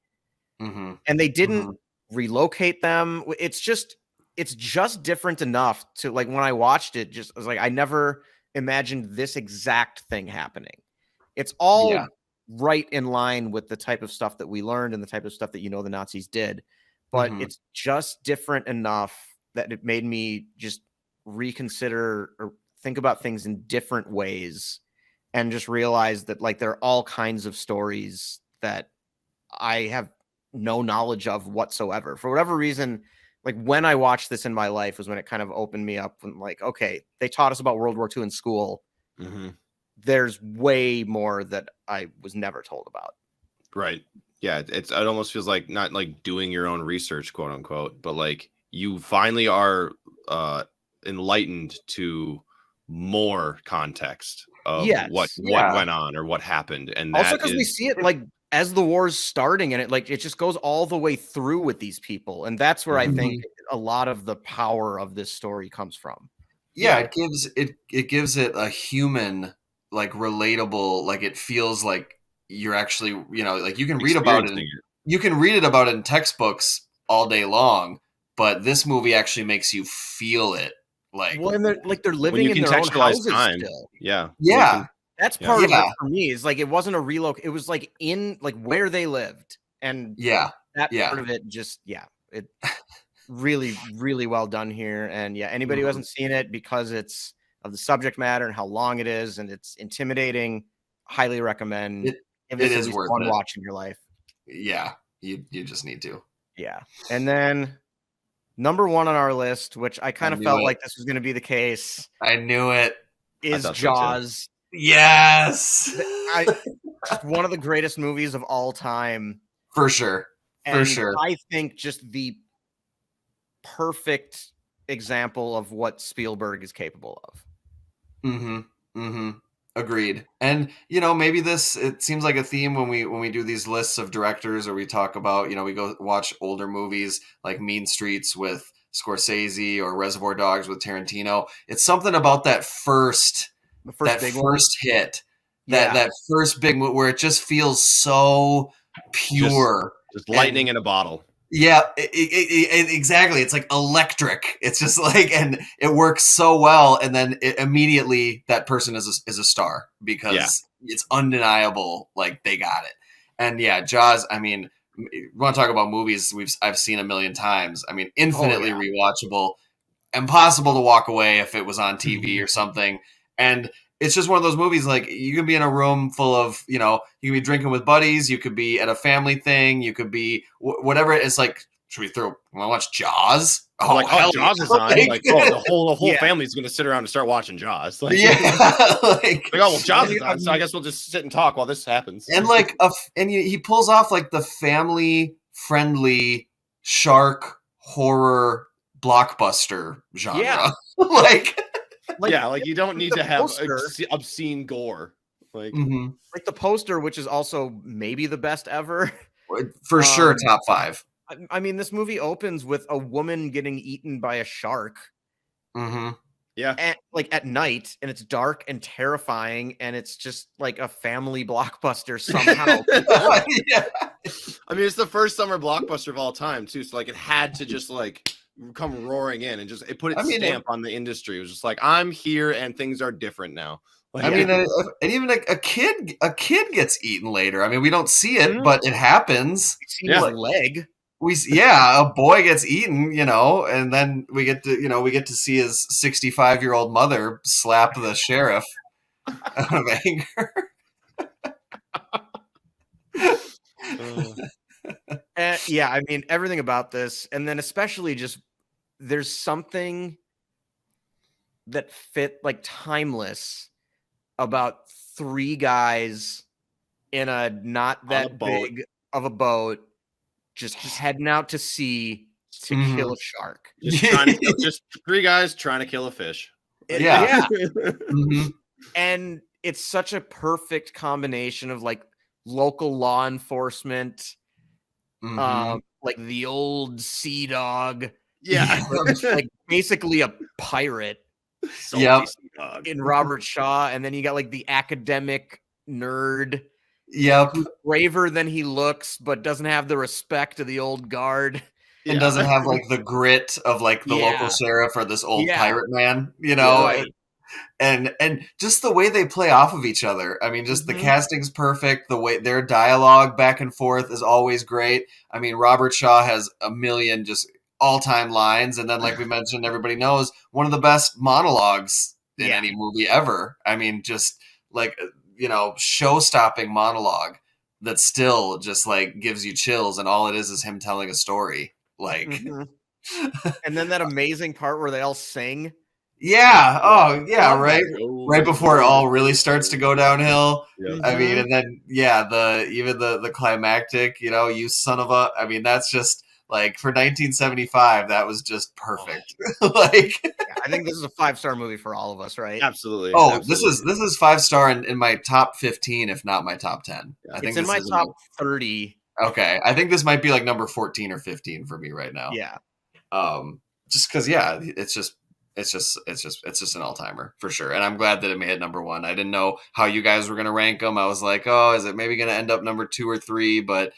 And they didn't relocate them. It's just different enough to like, when I watched it, I was like, I never imagined this exact thing happening. It's all right in line with the type of stuff that we learned and the type of stuff that, the Nazis did, but it's just different enough that it made me just reconsider or think about things in different ways and just realize that like there are all kinds of stories that I have no knowledge of whatsoever. For whatever reason, like when I watched this in my life was when it kind of opened me up and like, okay, they taught us about World War II in school. Mm-hmm. There's way more that I was never told about. Right. Yeah. It almost feels like not like doing your own research, quote unquote, but like you finally are enlightened to more context of what went on or what happened. And that also because we see it like as the war's starting and it just goes all the way through with these people. And that's where I think a lot of the power of this story comes from. Yeah. It gives it a human, like relatable, like it feels like you're actually, like you can read about it. You can read about it in textbooks all day long, but this movie actually makes you feel it. Like, well, and they're living in their own houses still. Yeah. That's part of it for me. Is like it wasn't a relocate. It was like in like where they lived, and that part of it just it really really well done here. And anybody who hasn't seen it because it's of the subject matter and how long it is and it's intimidating, highly recommend. It is worth one it. watch in your life. Yeah, you just need to. Yeah, and then number 1 on our list, which I kind of felt like this was going to be the case. I knew it. Is Jaws. So yes. One of the greatest movies of all time. For sure. I think just the perfect example of what Spielberg is capable of. Agreed. And maybe it seems like a theme when we do these lists of directors, or we talk about, we go watch older movies like Mean Streets with Scorsese or Reservoir Dogs with Tarantino. It's something about that first hit, that first big movie where it just feels so pure, just lightning in a bottle. Yeah, exactly. It's like electric. It's just like, and it works so well. And then immediately that person is a star because it's undeniable. Like they got it. And Jaws. I mean, we want to talk about movies I've seen a million times. I mean, infinitely rewatchable, impossible to walk away if it was on TV or something. And it's just one of those movies, like you can be in a room full of, you can be drinking with buddies. You could be at a family thing. You could be whatever. It's like, want to watch Jaws? Jaws is on. Like, the whole family's going to sit around and start watching Jaws. Like, Jaws is on. So I guess we'll just sit and talk while this happens. And he pulls off like the family friendly shark horror blockbuster genre. Yeah. Like you don't need to have obscene gore. Like the poster, which is also maybe the best ever. For sure, top 5. I mean, this movie opens with a woman getting eaten by a shark. Yeah. At night, and it's dark and terrifying, and it's just like a family blockbuster somehow. I mean, it's the first summer blockbuster of all time, too. So like it had to just like come roaring in and it put its stamp on the industry. It was just like, I'm here and things are different now. Like, and even a kid gets eaten later. I mean, we don't see it, but it happens. We see his leg. A boy gets eaten, and then we get to see his 65-year-old mother slap the sheriff out of anger. I mean, everything about this, and then especially just there's something that fit like timeless about 3 guys in a not that big of a boat just heading out to sea to kill a shark. Just 3 guys trying to kill a fish. And it's such a perfect combination of like local law enforcement, like the old sea dog, like basically a pirate, in Robert Shaw, and then you got like the academic nerd, who's braver than he looks, but doesn't have the respect of the old guard, and doesn't have like the grit of like the local sheriff or this old pirate man, And just the way they play off of each other. I mean, just the casting's perfect. The way their dialogue back and forth is always great. I mean, Robert Shaw has a million just all-time lines. And then, like we mentioned, everybody knows one of the best monologues in any movie ever. I mean, just like, show-stopping monologue that still just like gives you chills, and all it is him telling a story. Like, and then that amazing part where they all sing. Yeah. Oh, yeah. Right before it all really starts to go downhill. Yeah. I mean, and then the climactic, you son of a. I mean, that's just like for 1975. That was just perfect. I think this is a 5-star movie for all of us, right? Absolutely. Oh, absolutely. this is 5-star in my top 15, if not my top 10. I think it's in my top 30. Okay, I think this might be like number 14 or 15 for me right now. Yeah. Just because, it's just an all-timer for sure. And I'm glad that it made it number 1. I didn't know how you guys were going to rank them. I was like, oh, is it maybe going to end up number 2 or 3? But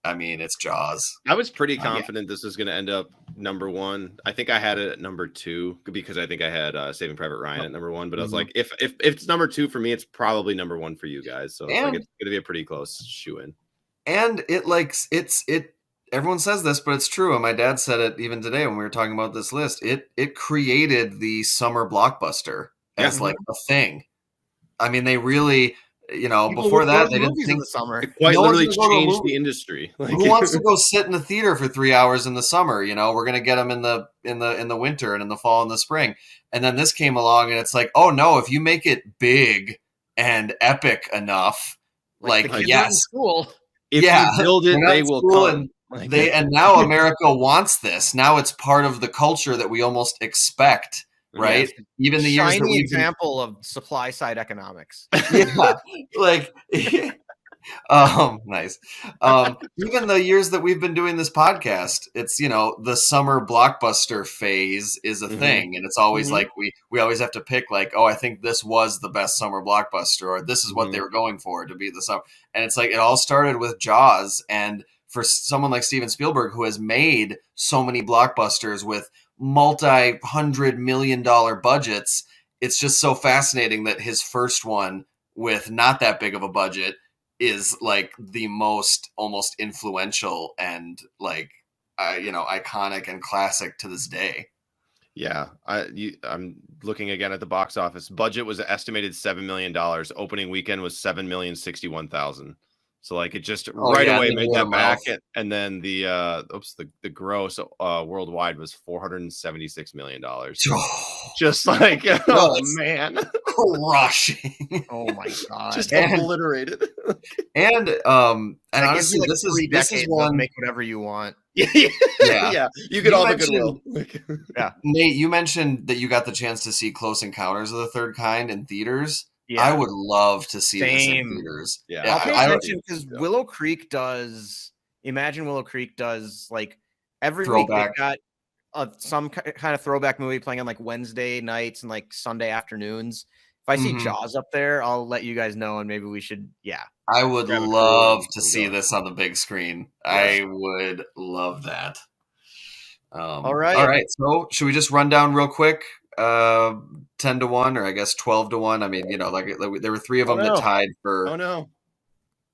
I mean, it's Jaws. I was pretty confident this was going to end up number 1. I think I had it at number 2 because I think I had Saving Private Ryan at number 1. But I was like, if it's number 2 for me, it's probably number 1 for you guys. So it's going to be a pretty close shoe-in. And everyone says this, but it's true. And my dad said it even today when we were talking about this list. It created the summer blockbuster as like a thing. I mean, they really, before that, they didn't think the summer. It quite literally changed the industry. Who wants to go sit in the theater for 3 hours in the summer? We're gonna get them in the winter and in the fall and the spring. And then this came along, and it's like, oh no, if you make it big and epic enough, yes, school. If you build it, they will come. And now America wants this. Now it's part of the culture that we almost expect, right? Yes. Even the years that we example of supply side economics. Yeah, nice. Even the years that we've been doing this podcast, it's the summer blockbuster phase is a thing, and it's always like we always have to pick like, oh, I think this was the best summer blockbuster, or this is what they were going for to be the summer. And it's like it all started with Jaws, and for someone like Steven Spielberg, who has made so many blockbusters with multi-$100 million budgets, it's just so fascinating that his first one with not that big of a budget is like the most almost influential and like, iconic and classic to this day. Yeah. I'm looking again at the box office. Budget was estimated $7 million. Opening weekend was $7,061,000. So like it just away made that back, and then the gross worldwide was $476 million. Just like man, crushing. Oh my god, just obliterated. And honestly, this is one make whatever you want. Yeah. You get all the goodwill. Yeah, Nate, you mentioned that you got the chance to see Close Encounters of the Third Kind in theaters. Yeah. I would love to see this in theaters. Yeah, I'll mention because Willow Creek does. Imagine Willow Creek does like every throwback. Week they've got some kind of throwback movie playing on like Wednesday nights and like Sunday afternoons. If I see Jaws up there, I'll let you guys know, and maybe we should. Yeah, I would love to see this on the big screen. Yes. I would love that. All right. So should we just run down real quick? 10-1, or I guess 12-1. I mean, like there were 3 of them that tied for. Oh no,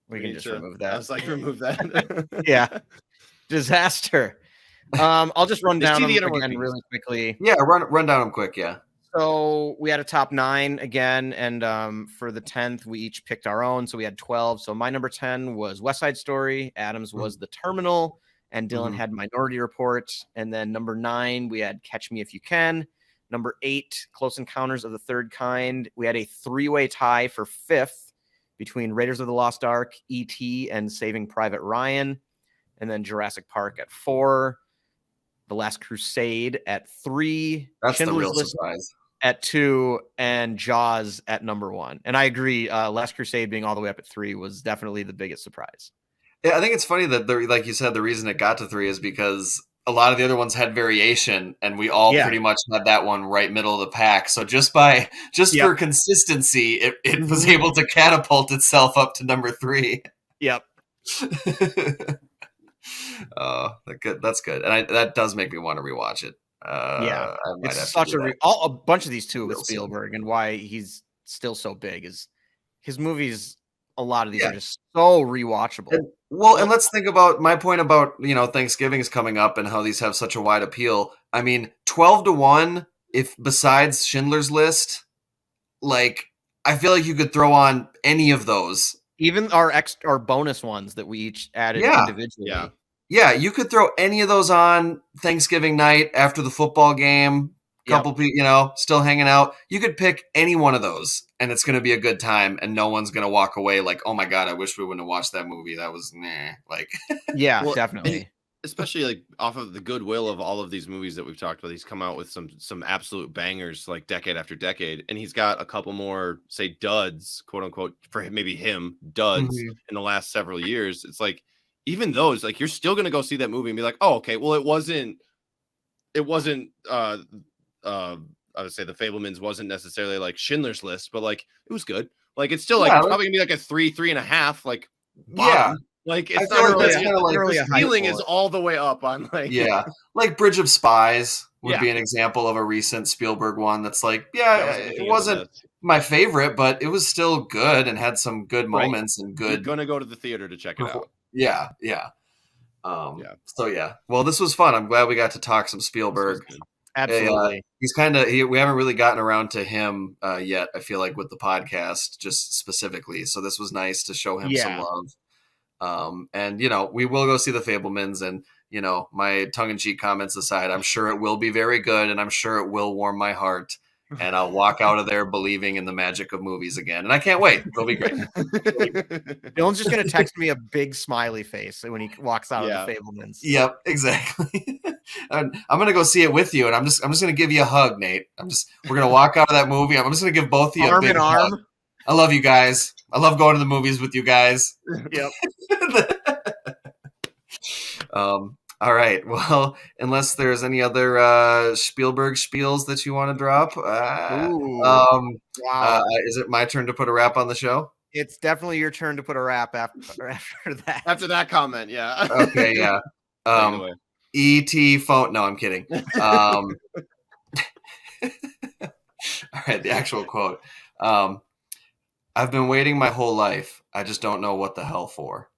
we can just remove that. I was like, remove that. Yeah, disaster. I'll just run down them again really quickly. Yeah, run down them quick. Yeah. So we had a top 9 again, and for the 10th, we each picked our own. So we had 12. So my number 10 was West Side Story. Adam's was The Terminal, and Dylan had Minority Report. And then number 9, we had Catch Me If You Can. Number 8, Close Encounters of the Third Kind. We had a 3-way tie for 5th between Raiders of the Lost Ark, E.T., and Saving Private Ryan. And then Jurassic Park at 4. The Last Crusade at 3. That's Schindler's the real List surprise. At 2, and Jaws at number 1. And I agree, Last Crusade being all the way up at 3 was definitely the biggest surprise. Yeah, I think it's funny that, like you said, the reason it got to 3 is because a lot of the other ones had variation, and we all pretty much had that one right middle of the pack. So just for consistency, it was able to catapult itself up to number 3. Yep. Oh, that's good, and that does make me want to rewatch it. It's such a bunch of these too with Spielberg, and why he's still so big is his movies. A lot of these are just so rewatchable. And let's think about my point about, Thanksgiving is coming up and how these have such a wide appeal. I mean, 12-1, if besides Schindler's List, like I feel like you could throw on any of those. Even our bonus ones that we each added individually. Yeah, you could throw any of those on Thanksgiving night after the football game. Couple people, still hanging out. You could pick any one of those, and it's going to be a good time, and no one's going to walk away like, "Oh my god, I wish we wouldn't have watched that movie. That was nah." Like, well, definitely. Especially like off of the goodwill of all of these movies that we've talked about, he's come out with some absolute bangers like decade after decade, and he's got a couple more say duds, quote unquote, for maybe him duds in the last several years. It's like even those, like you're still gonna go see that movie and be like, oh, okay, well it wasn't I would say the Fabelmans wasn't necessarily like Schindler's List, but like it was good. Like it's still like it's probably gonna be like a 3.5, like bottom. Like it's not really the ceiling is all the way up on like like Bridge of Spies would be an example of a recent Spielberg one that's like it wasn't my favorite, but it was still good and had some good moments and good. You're gonna go to the theater to check it out. So well, this was fun. I'm glad we got to talk some Spielberg. Absolutely. He's we haven't really gotten around to him yet, I feel like, with the podcast just specifically. So this was nice to show him some love. And we will go see the Fabelmans, and my tongue-in-cheek comments aside, I'm sure it will be very good, and I'm sure it will warm my heart, and I'll walk out of there believing in the magic of movies again. And I can't wait. It'll be great. Dylan's just going to text me a big smiley face when he walks out of the Fabelmans. Yep, exactly. I'm going to go see it with you, and I'm just going to give you a hug, Nate. We're going to walk out of that movie. I'm just going to give both of you a big hug. I love you guys. I love going to the movies with you guys. Yep. All right. Well, unless there's any other Spielberg spiels that you want to drop, is it my turn to put a wrap on the show? It's definitely your turn to put a wrap after that. After that comment, yeah. Okay, yeah. E.T. phone. No, I'm kidding. All right, the actual quote. I've been waiting my whole life. I just don't know what the hell for.